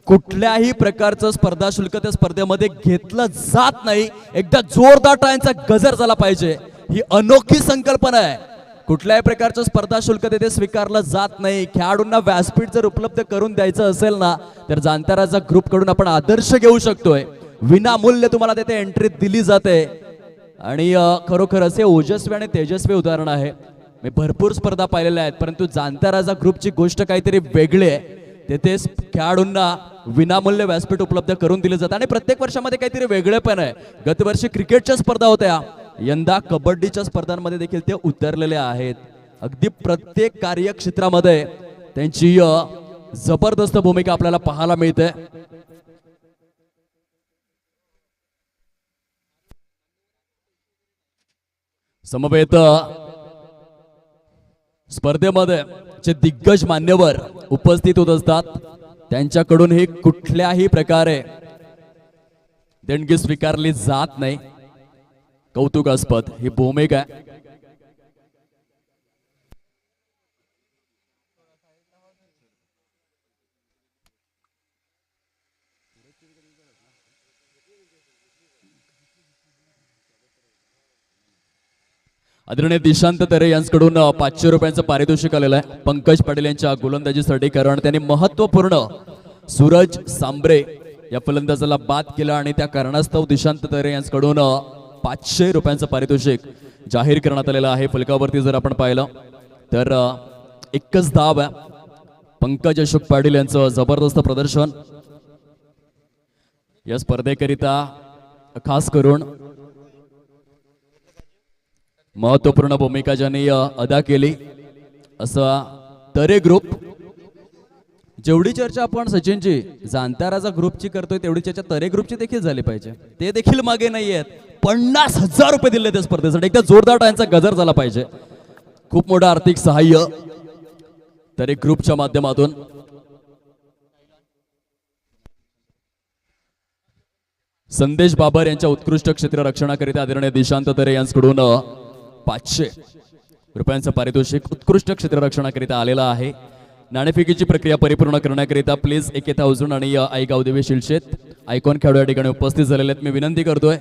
कुठल्याही प्रकारचं स्पर्धा शुल्क त्या स्पर्धेमध्ये घेतलं जात नाही. एकदा जोरदार टाळ्यांचा गजर झाला पाहिजे. ही अनोखी संकल्पना आहे. कुठल्याही प्रकारचं स्पर्धा शुल्क तिथे स्वीकारलं जात नाही. खेळाडूंना व्यासपीठ जर उपलब्ध करून द्यायचं असेल ना, तर जाणता राजा ग्रुप कडून आपण आदर्श घेऊ शकतोय. विनामूल्य तुम्हाला तिथे एंट्री दिली जाते आणि खरोखर असे ओजस्वी आणि तेजस्वी उदाहरण आहे. मी भरपूर स्पर्धा पाहिलेल्या आहेत, परंतु जाणता राजा ग्रुपची गोष्ट काहीतरी वेगळी आहे. तेथे खेळाडूंना विनामूल्य व्यासपीठ उपलब्ध करून दिले जातं आणि प्रत्येक वर्षामध्ये काहीतरी वेगळेपण आहे. गतवर्षी क्रिकेटच्या स्पर्धा होत्या, यंदा कबड्डीच्या स्पर्धांमध्ये देखील ते उतरलेले आहेत. अगदी प्रत्येक कार्यक्षेत्रामध्ये त्यांची जबरदस्त भूमिका आपल्याला पाहायला मिळते. समवेत स्पर्धेमध्ये जे दिग्गज मान्यवर उपस्थित होत असतात त्यांच्याकडून कुठल्याही प्रकारे देणगी स्वीकारली जात नाही. कौतुकास्पद ही भूमिका आहे. आदरणीय दिशांत तरे यांच्याकडून 500 रुपयांचं पारितोषिक आलेलं आहे पंकज पाटील यांच्या गोलंदाजीसाठी, कारण त्यांनी महत्वपूर्ण सूरज सांबरे या फलंदाजाला बाद केला आणि त्या कारणास्तव दिशांत तरे यांच्याकडून 500 रुपयांचं पारितोषिक जाहीर करण्यात आलेलं आहे. फलकावरती जर आपण पाहिलं तर एकच धाव आहे. पंकज अशोक पाटील यांचं जबरदस्त प्रदर्शन या स्पर्धेकरिता खास करून महत्वपूर्ण भूमिका ज्यांनी अदा केली असा तरे ग्रुप. जेवढी चर्चा आपण सचिनजी जाणताराचा ग्रुपची करतोय तेवढी चर्चा तरे ग्रुपची देखील झाली पाहिजे. ते देखील मागे नाही आहेत. 50,000 रुपये दिले त्या स्पर्धेसाठी. एकदा जोरदार टाळ्यांचा गजर झाला पाहिजे. खूप मोठं आर्थिक सहाय्य तरे ग्रुपच्या माध्यमातून. संदेश बाबर यांच्या उत्कृष्ट क्षेत्र रक्षणाकरिता आदरणीय दिशांत तरे यांच्याकडून 500 रुपयांचं पारितोषिक उत्कृष्ट क्षेत्र रक्षणाकरिता आलेलं आहे. नाणेफेकीची प्रक्रिया परिपूर्ण करण्याकरिता प्लीज 1000 आणि आई गावदेवी शिलशेत आयकॉन खेळाडू या ठिकाणी उपस्थित झालेले आहेत. मी विनंती करतोय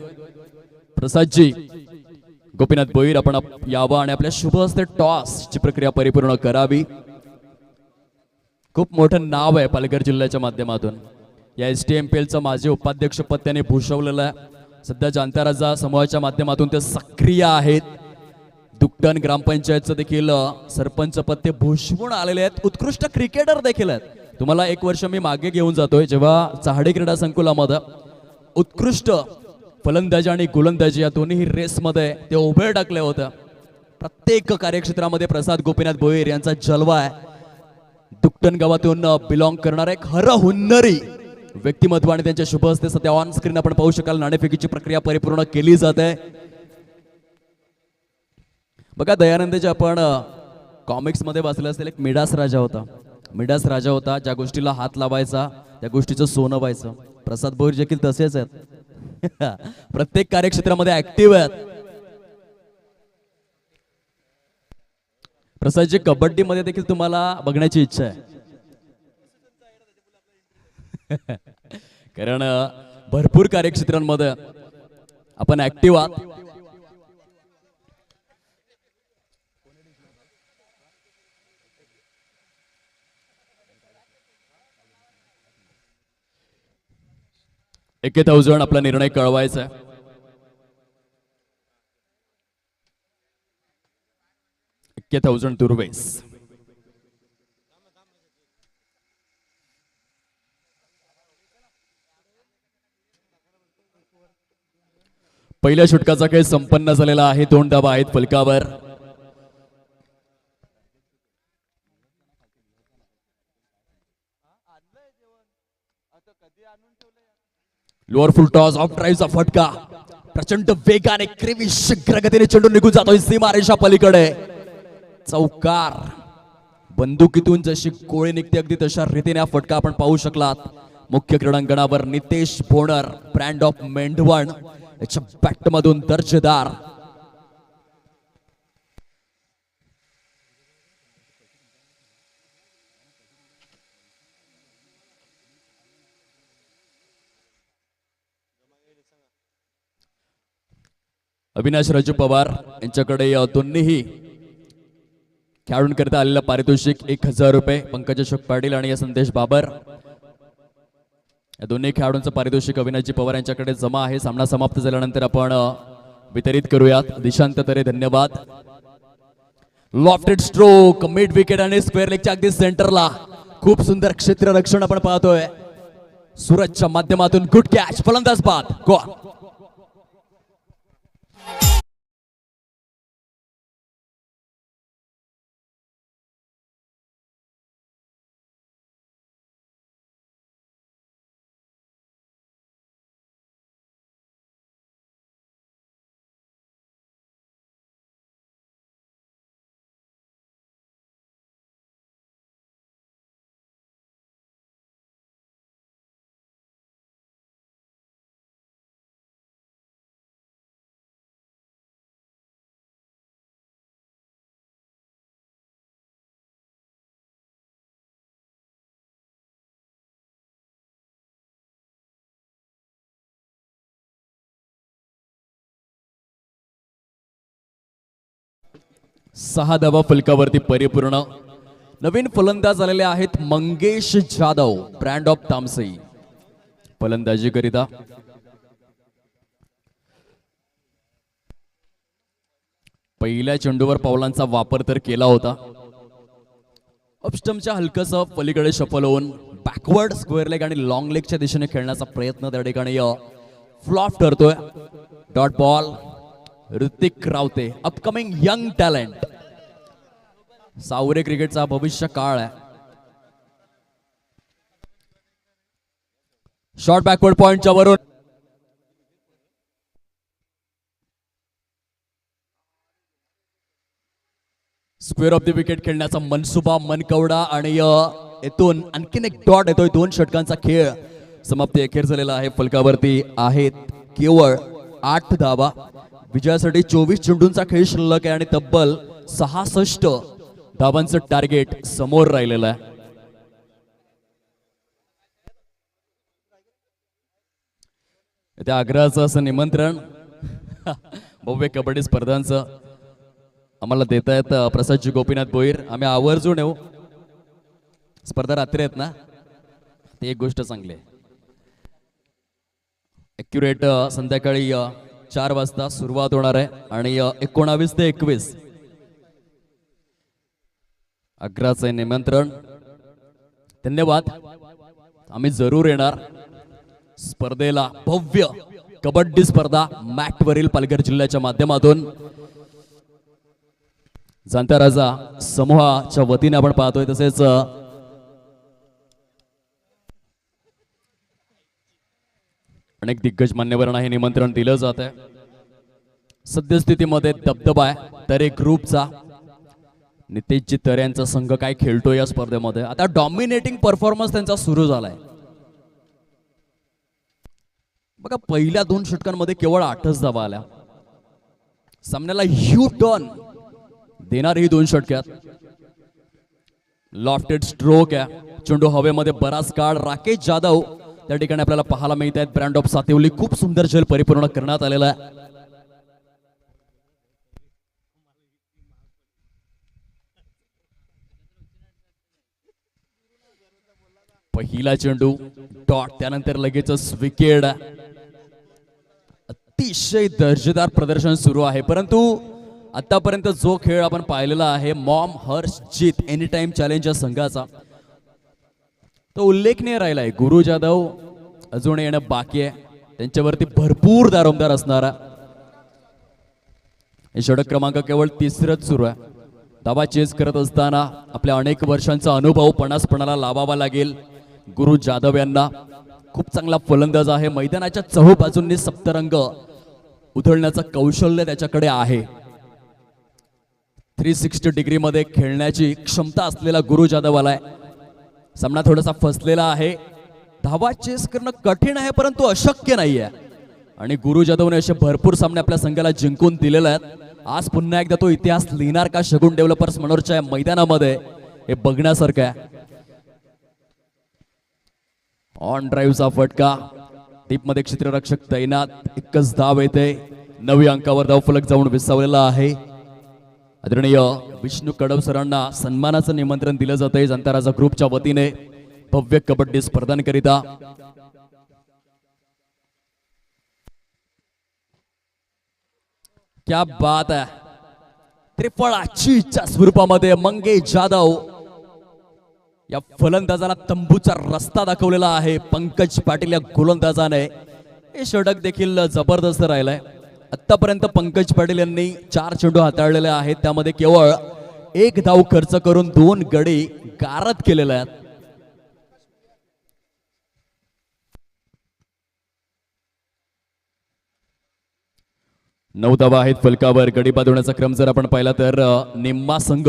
प्रसादजी, गोपीनाथ भोईर आपण यावं आणि आपल्या शुभ हस्ते टॉसची प्रक्रिया परिपूर्ण करावी. खूप मोठं नाव आहे पालघर जिल्ह्याच्या माध्यमातून. या STMPLचं माजी उपाध्यक्षपद त्याने भूषवलेलं आहे. सध्या जाणताराजा समूहाच्या माध्यमातून ते सक्रिय आहेत. दुकटन ग्रामपंचायतचं देखील सरपंच पद ते भूषवून आलेले आहेत. उत्कृष्ट क्रिकेटर देखील आहेत. तुम्हाला एक वर्ष मी मागे घेऊन जातोय जेव्हा चहाडे क्रीडा संकुलामध्ये उत्कृष्ट फलंदाजी आणि गोलंदाजी या दोन्ही रेसमध्ये ते उभे टाकले होते. प्रत्येक कार्यक्षेत्रामध्ये प्रसाद गोपीनाथ भोईर यांचा जलवा आहे. दुकटन गावातून बिलॉंग करणारा एक हुन्नरी व्यक्तिमत्व आणि त्यांच्या शुभ हस्ते सध्या ऑन स्क्रीन आपण पाहू शकाल. नाणेफेकीची प्रक्रिया परिपूर्ण केली जाते. बघा दयानंदजी, आपण कॉमिक्स मध्ये वाचलं असेल एक मिडास राजा होता. मिडास राजा होता ज्या गोष्टीला हात लावायचा त्या गोष्टीचं सोनं व्हायचं. प्रसाद भोईर देखील तसेच आहेत. प्रत्येक कार्यक्षेत्रामध्ये ऍक्टिव्ह आहेत. प्रसादजी, कबड्डीमध्ये देखील तुम्हाला बघण्याची इच्छा आहे. कारण भरपूर कार्यक्षेत्रांमध्ये आपण ऍक्टिव्ह आहात. $1,000 आपला निर्णय कळवायचा आहे. $1,000 पहिल्या षटकाचा खेळ संपन्न झालेला आहे. 2 धावा आहेत फलकावर. लोअर फुल टॉस ऑफ ड्राईव्हचा फटका. प्रचंड वेगाने क्रिवी शीघ्र गतीने चेंडू निघून जातोय सीमारेषा पलीकडे. चौकार. बंदुकीतून जशी गोळी निघते अगदी तशा रीतीने हा फटका आपण पाहू शकलात. मुख्य क्रीडांगणावर नितेश बोनर ब्रँड ऑफ मेंढवण याच्या बॅट मधून दर्जेदार अविनाश राजू पवार यांच्याकडे दोन्ही खेळाडूंकरिता आलेलं पारितोषिक 1,000 रुपये. पंकज अशोक पाटील आणि संदेश बाबर या दोन्ही खेळाडूंचं पारितोषिक अविनाशजी पवार यांच्याकडे जमा आहे. सामना समाप्त झाल्यानंतर आपण वितरित करूयात. दिशांत तरे धन्यवाद. लॉफ्टेड स्ट्रोक मिड विकेट आणि स्क्वेअर लेगच्या अगदी सेंटरला खूप सुंदर क्षेत्ररक्षण आपण पाहतोय. सूरजच्या माध्यमातून गुड कॅच. फलंदाज बाद. गॉल. सहा धावा फलकावरती परिपूर्ण. नवीन फलंदाज आलेले आहेत मंगेश जाधव ब्रँड ऑफ तामसई. फलंदाजी करिता पहिल्या चेंडूवर पावलांचा वापर तर केला होता. अपस्टमच्या हलकसं पलीकडे शफल होऊन बॅकवर्ड स्क्वेअर लेग आणि लॉंग लेगच्या दिशेने खेळण्याचा प्रयत्न त्या ठिकाणी फ्लॉप ठरतोय. Dot ball Hrithik Rawate, upcoming young talent. Savare क्रिकेटचा भविष्य काळ आहे. शॉर्ट बॅकवर्ड पॉइंटच्या वरून स्क्वेअर ऑफ द विकेट खेळण्याचा मनसुबा मनकवडा आणि येथून आणखीन एक डॉट येतोय. 2 षटकांचा खेळ समाप्ती अखेर झालेला आहे. फलकावरती आहेत केवळ 8 धावा. विजयासाठी 24 चेंडूंचा खेळ शिल्लक आहे आणि तब्बल 66 धावांचं टार्गेट समोर राहिलेलं आहे. त्या आग्रहाचं असं निमंत्रण भव्य कबड्डी स्पर्धांचं आम्हाला देत आहेत प्रसादजी गोपीनाथ भोईर. आम्ही आवर्जून येऊ. स्पर्धा रात्री आहेत ना, ती एक गोष्ट चांगली आहे. ॲक्युरेट संध्याकाळी 4 वाजता सुरुवात होणार आहे आणि 19 ते 21 आग्रहाचं निमंत्रण. धन्यवाद. आम्ही जरूर येणार. स्पर्धेला भव्य कबड्डी स्पर्धा मॅटवरील पालघर जिल्ह्याच्या माध्यमातून जाणता राजा समूहाच्या वतीने आपण पाहतोय. तसेच अनेक दिग्गज मान्यवरांना हे निमंत्रण दिलं जात आहे. सद्यस्थितीमध्ये दबदबा आहे तरे ग्रुपचा. नितेशजी तरे यांचा संघ काय खेळतो या स्पर्धेमध्ये. आता डॉमिनेटिंग परफॉर्मन्स त्यांचा सुरू झालाय. बघा, पहिल्या 2 षटकांमध्ये केवळ 8च धावा आल्या. सामन्याला यू टर्न देणार ही 2 षटकात. लॉफ्टेड स्ट्रोक आहे. चेंडू हवेमध्ये बराच काळ. राकेश जाधव त्या ठिकाणी आपल्याला पाहायला मिळत आहेत. ब्रँड ऑफ सातिवली खूप सुंदर झेल परिपूर्ण करण्यात आलेला आहे. पहिला चेंडू डॉट, त्यानंतर लगेचच विकेट. अतिशय दर्जेदार प्रदर्शन सुरू आहे. परंतु आतापर्यंत जो खेळ आपण पाहिलेला आहे मॉम हर्ष जीत एनी टाइम चॅलेंज या संघाचा, तो उल्लेखनीय राहिला आहे. गुरु जाधव अजून येणं बाकी आहे. त्यांच्यावरती भरपूर दारोमदार असणारा हे षटक क्रमांक केवळ 3रंच सुरू आहे. धावा चेस करत असताना आपल्या अनेक वर्षांचा अनुभव पणासपणाला लावावा लागेल. गुरु जाधव यांना खूप चांगला फलंदाज आहे. मैदानाच्या चहूबाजूंनी सप्तरंग उधळण्याचं कौशल्य त्याच्याकडे आहे. 360 डिग्री मध्ये खेळण्याची क्षमता असलेला गुरु जाधव आलाय. सामना थोडासा फसलेला आहे. धावा चेस करणं कठीण आहे परंतु अशक्य नाहीये. आणि गुरु जाधवने असे भरपूर सामने आपल्या संघाला जिंकून दिलेले आहेत. आज पुन्हा एकदा तो इतिहास लिहिणार का शगुन डेव्हलपर्स मनोरच्या मैदानामध्ये, हे बघण्यासारखं आहे. ऑन ड्राईव्हचा फटका. टीपमध्ये क्षेत्ररक्षक तैनात. 1च धाव येते. 9 अंकावर धावफलक जाऊन विसावलेला आहे. आदरणीय विष्णू कडव सरांना सन्मानाचं निमंत्रण दिलं जात आहे जाणता राजा ग्रुपच्या वतीने भव्य कबड्डी स्पर्धांकरिता. क्या बात आहे. त्रिफळाचीच्या स्वरूपामध्ये मंगेश जाधव या फलंदाजाला तंबूचा रस्ता दाखवलेला आहे. पंकज पाटील या गोलंदाजाने हे षटक देखील जबरदस्त राहिलंय. आतापर्यंत पंकज पाटील यांनी 4 चेंडू हाताळलेले आहेत. त्यामध्ये केवळ 1 धाव खर्च करून 2 गडी गारद केलेले आहेत. नऊ धावा आहेत फलकावर. गडी बांधण्याचा क्रम जर आपण पाहिला तर निम्मा संघ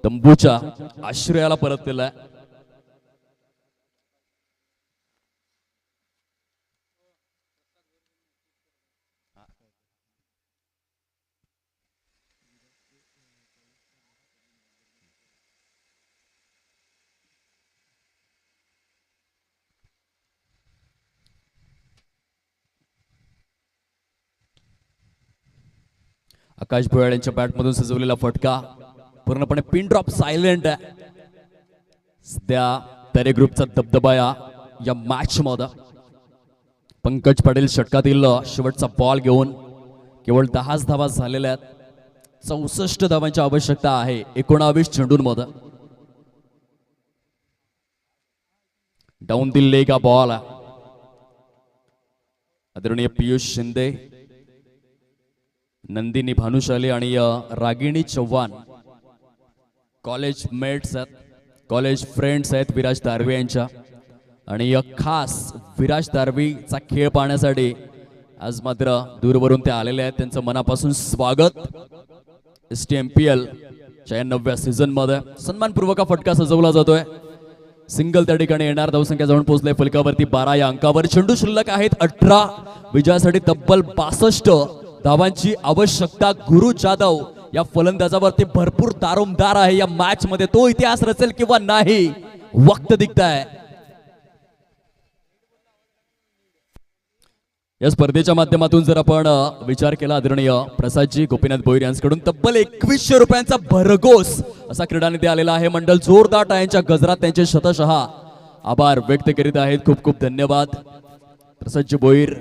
तंबूच्या आश्रयाला परतलेला आहे. आकाश भोयाळ यांच्या बॅटमधून सजवलेला फटका पूर्णपणे पिन ड्रॉप सायलेंट आहे. सध्या तरे ग्रुपचा दबदबा या मॅच मध्ये. पंकज पाटील षटकातील शेवटचा बॉल घेऊन केवळ 10 धावा झालेल्या आहेत. 64 धावांची आवश्यकता आहे 19 चेंडूंमध्ये. डाऊन दी लेग हा बॉल. आदरणीय पियुष शिंदे, नंदिनी भानुशाली आणि रागिणी चव्हाण कॉलेज मेट्स आहेत, कॉलेज फ्रेंड्स आहेत विराज दारवे यांच्या. आणि खास विराज दारवीचा खेळ पाहण्यासाठी आज मात्र दूरवरून ते आलेले आहेत. त्यांचं मनापासून स्वागत. STMPL च्या 9व्या सीझन मध्ये सन्मानपूर्वक फटका सजवला जातोय. सिंगल त्या ठिकाणी येणार. धावसंख्या जाऊन पोहोचले फलकावरती 12 या अंकावर. चेंडू शिल्लक आहेत 18. विजयासाठी तब्बल 62 धावांची आवश्यकता. गुरु जाधव या फलंदाजावरती भरपूर दारोमदार आहे या मॅच मध्ये. तो इतिहास रचेल किंवा नाही वक्त दिखताय. या स्पर्धेच्या माध्यमातून जर आपण विचार केला आदरणीय प्रसादजी गोपीनाथ भोईर यांच्याकडून तब्बल 2100 रुपयांचा भरघोस असा क्रीडा निधी आलेला आहे. मंडळ जोरदार टाळ्यांच्या गजरात त्यांचे शतशः आभार व्यक्त करीत आहेत. खूप खूप धन्यवाद प्रसादजी भोईर.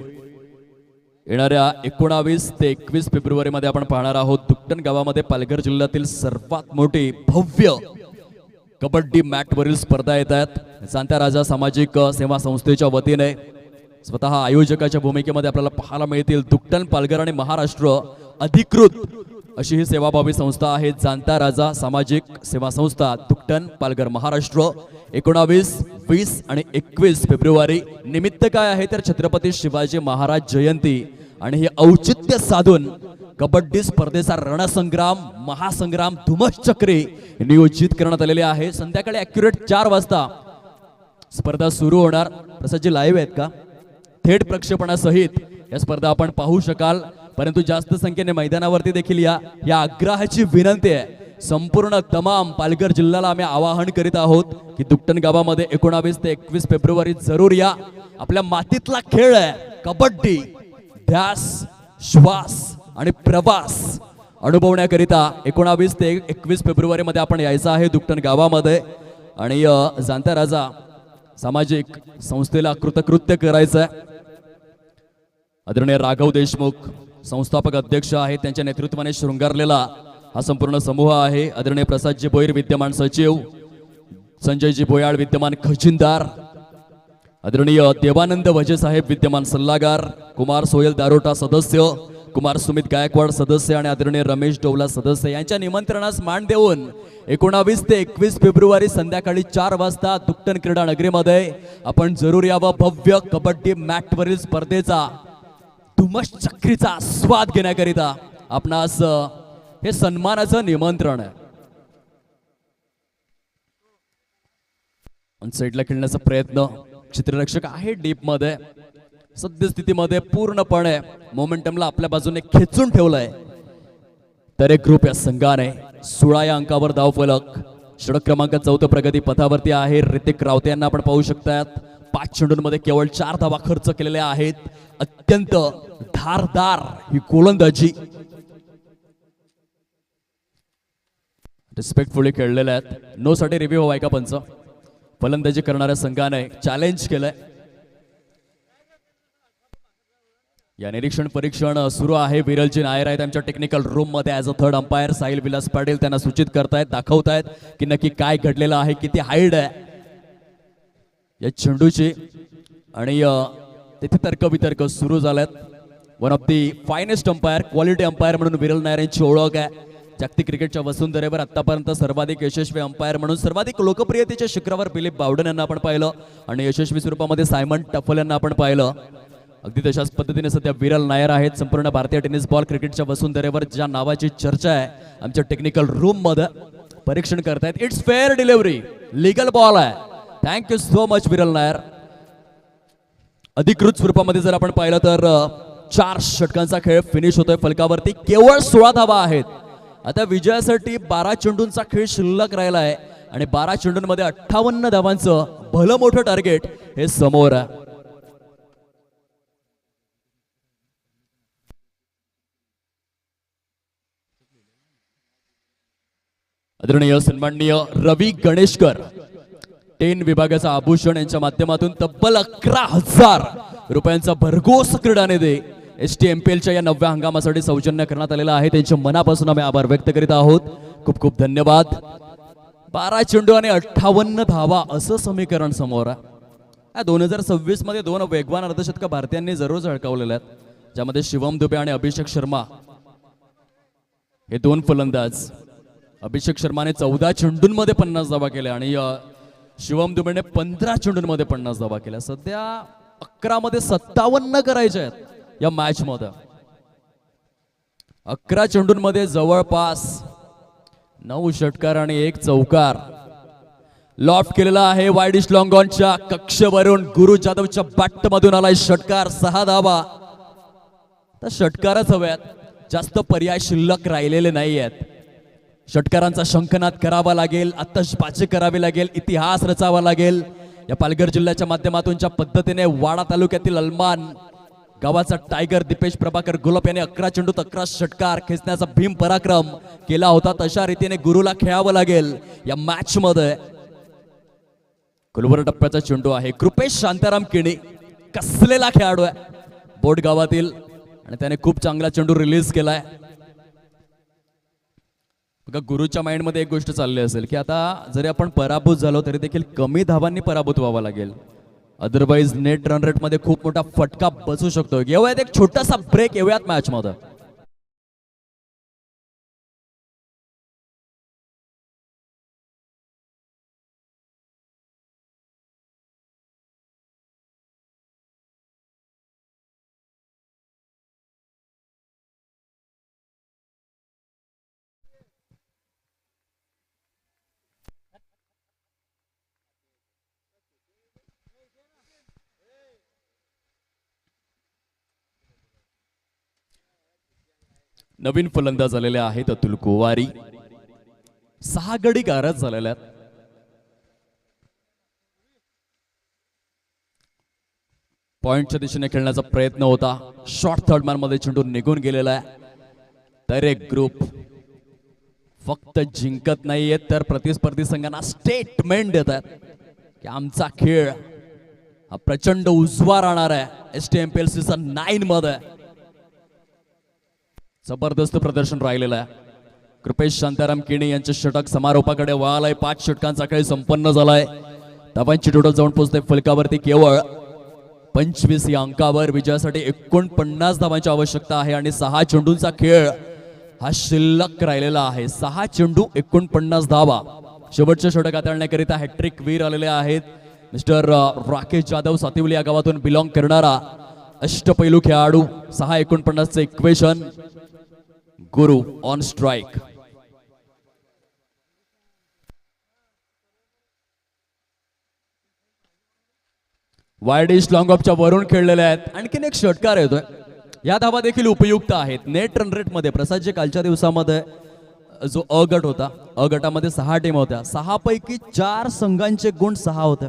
येणाऱ्या 19 ते 21 फेब्रुवारी मध्ये आपण पाहणार आहोत दुकटन गावामध्ये पालघर जिल्ह्यातील सर्वात मोठी भव्य कबड्डी मॅटवरील स्पर्धा येत आहेत. जाणत्या राजा सामाजिक सेवा संस्थेच्या वतीने स्वतः आयोजकाच्या भूमिकेमध्ये आपल्याला पाहायला मिळतील. दुकटन पालघर आणि महाराष्ट्र अधिकृत अशी ही सेवाभावी संस्था आहे. जाणता राजा सामाजिक सेवा संस्था दुकटन पालघर महाराष्ट्र. 19, 20 आणि 21 फेब्रुवारी निमित्त काय आहे तर छत्रपती शिवाजी महाराज जयंती आणि हे औचित्य साधून कबड्डी स्पर्धेचा रणसंग्राम महासंग्राम धुमश्चक्री नियोजित करण्यात आलेले आहे. संध्याकाळी ॲक्युरेट 4 वाजता स्पर्धा सुरू होणार. प्रसादजी लाईव्ह आहेत का? थेट प्रक्षेपणासहित या स्पर्धा आपण पाहू शकाल. परंतु जास्त संख्येने मैदानावरती देखील या आग्रहाची विनंती आहे. संपूर्ण तमाम पालघर जिल्ह्याला आम्ही आवाहन करीत आहोत की दुकटन गावामध्ये 19 ते 21 फेब्रुवारी जरूर या. आपल्या मातीतला खेळ आहे कबड्डी. ध्यास, श्वास आणि प्रवास अनुभवण्याकरिता 19 ते 21 फेब्रुवारी मध्ये आपण यायचं आहे दुकटन गावामध्ये. आणि जाणता राजा सामाजिक संस्थेला कृतकृत्य करायचं आहे. आदरणीय राघव देशमुख संस्थापक अध्यक्ष आहेत. त्यांच्या नेतृत्वाने शृंगारलेला हा संपूर्ण समूह आहे. आदरणीय प्रसादजी भोईर विद्यमान सचिव, संजयजी भोयाळ विद्यमान खजिनदार, आदरणीय देवानंद वजे साहेब विद्यमान सल्लागार, कुमार सोयल दारोटा सदस्य, कुमार सुमित गायकवाड सदस्य आणि आदरणीय रमेश डोवला सदस्य यांच्या निमंत्रणास मान देऊन 19 ते 21 फेब्रुवारी संध्याकाळी 4 वाजता दुकटन क्रीडा नगरीमध्ये आपण जरूर यावं. भव्य कबड्डी मॅटवरील स्पर्धेचा धुमश्चक्रीचा स्वाद घेण्याकरिता आपणास हे सन्मानाचं निमंत्रण आहे. साईडला खेळण्याचा प्रयत्न क्षेत्ररक्षक आहे डीप मध्ये. सद्यस्थितीमध्ये पूर्णपणे मोमेंटमला आपल्या बाजूने खेचून ठेवलंय. तर एक ग्रुप या संघाने 16 या अंकावर धावफलक. षटक क्रमांक 4 प्रगती पथावरती आहे. ऋतिक रावते यांना आपण पाहू शकतात. 5 चेंडूंमध्ये केवळ 4 धावा खर्च केलेल्या आहेत. अत्यंत धारदार ही गोलंदाजी. रिस्पेक्टफुली खेळलेल्या आहेत. नो साठी रिव्ह्यू हवाय का पंच? फलंदाजी करणाऱ्या संघाने चॅलेंज केलंय. या निरीक्षण परीक्षण सुरू आहे. विरलजी नायर आहेत आमच्या टेक्निकल रूम मध्ये as a third umpire. Sahil Vilas Patil त्यांना सूचित करतायत, दाखवतायत की नक्की काय घडलेलं आहे, किती हाईड आहे या चेंडूची. आणि तिथे तर्कवितर्क सुरू झाल्यात. One of the finest umpire, quality umpire म्हणून विरल नायर यांची ओळख आहे. जागतिक क्रिकेटच्या वसुंधरेवर आतापर्यंत सर्वाधिक यशस्वी अंपायर म्हणून सर्वाधिक लोकप्रियतेच्या शिखरावर फिलिप बावडन यांना आपण पाहिलं आणि यशस्वी स्वरूपामध्ये सायमन टफल यांना आपण पाहिलं. अगदी तशाच पद्धतीने सध्या विरल नायर आहेत. संपूर्ण भारतीय टेनिस बॉल क्रिकेटच्या वसुंधरेवर ज्या नावाची चर्चा आहे आमच्या टेक्निकल रूम मध्ये परीक्षण करतायत. It's fair delivery, legal ball आहे. थँक्यू सो मच विरल नायर. अधिकृत स्वरूपामध्ये जर आपण पाहिलं तर 4 षटकांचा खेळ फिनिश होतोय. फलकावरती केवळ 16 धावा आहेत. आता विजयासाठी 12 चेंडूंचा खेळ शिल्लक राहिला आहे आणि 12 चेंडूंमध्ये 58 धावांचं भलं मोठं टार्गेट हे समोर आहे. आदरणीय सन्माननीय रवी गणेशकर 10 विभागाचा आभूषण यांच्या माध्यमातून तब्बल 11,000 रुपयांचा भरघोस क्रीडा निधी STMPLच्या या 9व्या हंगामासाठी सौजन्य करण्यात आलेला आहे. त्यांचे मनापासून आम्ही आभार व्यक्त करीत आहोत. खूप खूप धन्यवाद. 12 चेंडू आणि 58 धावा असं समीकरण समोर आहे. 2026 मध्ये 2 वेगवान अर्धशतक भारतीयांनी जरूर झळकावलेले आहेत, ज्यामध्ये शिवम दुबे आणि अभिषेक शर्मा हे 2 फलंदाज. अभिषेक शर्माने 14 चेंडूंमध्ये 50 धावा केल्या आणि शिवम दुबेने 15 चेंडूंमध्ये 50 धावा केल्या. सध्या 11 मध्ये 57 करायचे आहेत या मॅच मध्ये. 11 चेंडूंमध्ये जवळपास 9 षटकार आणि 1 चौकार. लॉफ्ट केलेला आहे वायडिश लॉंग ऑनच्या कक्षेवरून. गुरु जाधवच्या बॅट मधून आलाय षटकार. 6 धावा. तर षटकारच हव्यात, जास्त पर्याय शिल्लक राहिलेले नाही आहेत. षटकारांचा शंखनाद करावा लागेल, आतषबाजी करावी लागेल, इतिहास रचावा लागेल. या पालघर जिल्ह्याच्या माध्यमातूनच्या पद्धतीने वाडा तालुक्यातील अलमान गावाचा टायगर दीपेश प्रभाकर गुलाब याने 11 चेंडूत 11 षटकार खेचण्याचा भीम पराक्रम केला होता. तशा रीतीने गुरुला खेळावं लागेल या मॅच मध्ये. कुलवर टप्प्याचा चेंडू आहे. कृपेश शांताराम किणी कसलेला खेळाडू आहे बोट गावातील आणि त्याने खूप चांगला चेंडू रिलीज केलाय. बघा, गुरुच्या माइंड मध्ये एक गोष्ट चालली असेल की आता जरी आपण पराभूत झालो तरी देखील कमी धावांनी पराभूत व्हावा लागेल, अदरवाईज नेट रन रेट मध्ये खूप मोठा फटका बसू शकतो. येऊयात एक छोटासा ब्रेक, येऊयात मॅच मध्ये. नवीन फलंदाज आलेले आहेत अतुल कुवारी. 6 गडी गारद झालेल्या आहेत. पॉइंटच्या दिशेने खेळण्याचा प्रयत्न होता. शॉर्ट थर्ड मॅन मध्ये चेंडू निघून गेलेला आहे. तर एक ग्रुप फक्त जिंकत नाहीये तर प्रतिस्पर्धी संघांना स्टेटमेंट देत आहेत की आमचा खेळ हा प्रचंड उजवा राहणार आहे. STMPL सीझन 9 मध्ये जबरदस्त प्रदर्शन राहिलेलं आहे. कृपेश शांताराम किणी यांचे षटक समारोपाकडे वळालंय. 5 षटकांचा खेळ संपन्न झालाय. धावांची टोटल जाऊन पोहोचते फलकावरती केवळ 25 या अंकावर. विजयासाठी 49 धावांची आवश्यकता आहे आणि 6 चेंडूंचा खेळ हा शिल्लक राहिलेला आहे. 6 चेंडू 49 धावा. शेवटचे षटक हाताळण्याकरिता हॅट्रिक वीर आलेले आहेत. मिस्टर राकेश जाधव सातिवली या गावातून बिलॉंग करणारा अष्टपैलू खेळाडू. 6-49 चे equation. Guru on strike. Wide-ish long ऑफच्या वरून खेळलेल्या आहेत. आणखीन एक षटकार येतोय. या धावा देखील उपयुक्त आहेत. नेट रन रेट मध्ये प्रसाद जे कालच्या दिवसामध्ये जो अ गट होता, अ गटामध्ये 6 टीम होत्या. 6 पैकी 4 संघांचे गुण 6 होते.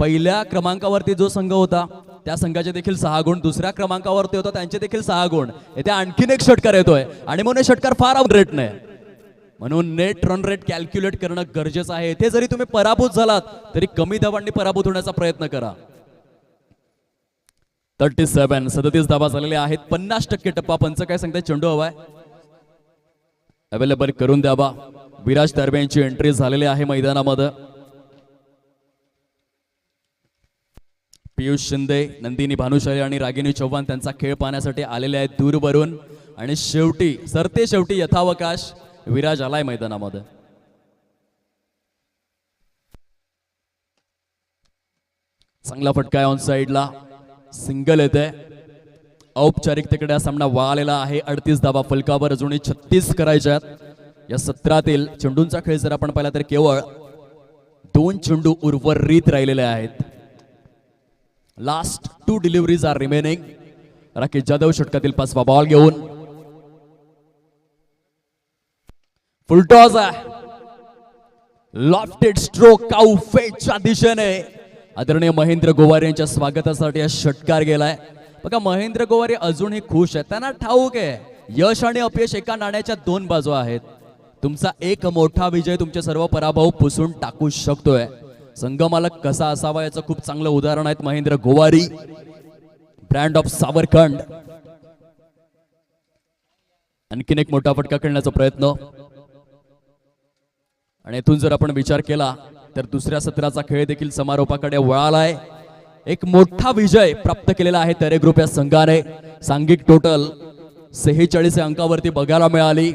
पहिल्या क्रमांकावरती जो संघ होता त्या संघाचे देखील 6 गुण. दुसऱ्या क्रमांकावरती होता त्यांचे देखील 6 गुण. येथे आणखीन एक षटकार येतोय आणि म्हणून षटकार फार रेट नाही, म्हणून नेट रन रेट कॅल्क्युलेट करणं गरजेचं आहे. येथे जरी तुम्ही पराभूत झालात तरी कमी धावांनी पराभूत होण्याचा प्रयत्न करा. 37 धावा झालेल्या आहेत. 50% टप्पा. पंच काय सांगताय? चेंडू हवाय, अवेलेबल करून द्यावा. विराज दर्बे यांची एंट्री झालेली आहे मैदानामध्ये. पियुष शिंदे, नंदिनी भानुशाली आणि रागिनी चव्हाण त्यांचा खेळ पाहण्यासाठी आलेले आहेत दूरवरून. आणि शेवटी यथावकाश विराज आलाय मैदानामध्ये. चांगला फटका आहे ऑन साइडला. सिंगल येते. औपचारिकतेकडे हा सामना वळालेला आहे. 38 धावा फलकावर. अजूनही 36 करायच्या आहेत. या सत्रातील चेंडूंचा खेळ जर आपण पाहिला तर केवळ 2 चेंडू उर्वरित राहिलेले आहेत. Last 2 deliveries are remaining. Rakesh Jadhav षटकातील 5वा बॉल घेऊन फुलटॉस आहे. लॉफ्टेड स्ट्रोक काऊ फेटच्या दिशेने आदरणीय महेंद्र गोवारी यांच्या स्वागतासाठी हा षटकार गेलाय. बघा, महेंद्र गोवारी अजूनही खुश आहे. त्यांना ठाऊक आहे यश आणि अपयश एका नाण्याच्या 2 बाजू आहेत. तुमचा एक मोठा विजय तुमचे सर्व पराभव पुसून टाकू शकतोय. संघमालक कसा असावा याचं खूप चांगलं उदाहरण आहेत महेंद्र गोवारी. Brand of Savarkhand. आणखीन एक मोठा फटका खेळण्याचा प्रयत्न. आणि येथून जर आपण विचार केला तर दुसऱ्या सत्राचा खेळ देखील समारोपाकडे वळालाय. एक मोठा विजय प्राप्त केलेला आहे तरे ग्रुप या संघाने. सांघिक टोटल 46 अंकावरती बघायला मिळाली.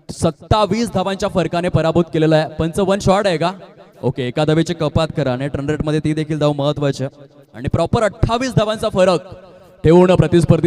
27 धावांच्या फरकाने पराभूत केलेला आहे. पंच वन शॉट आहे का? ओके, एका धावेची कपात करा. नेट रन रेट मध्ये ती देखील धाव महत्वाची आणि प्रॉपर 28 धावांचा फरक ठेवून प्रतिस्पर्धी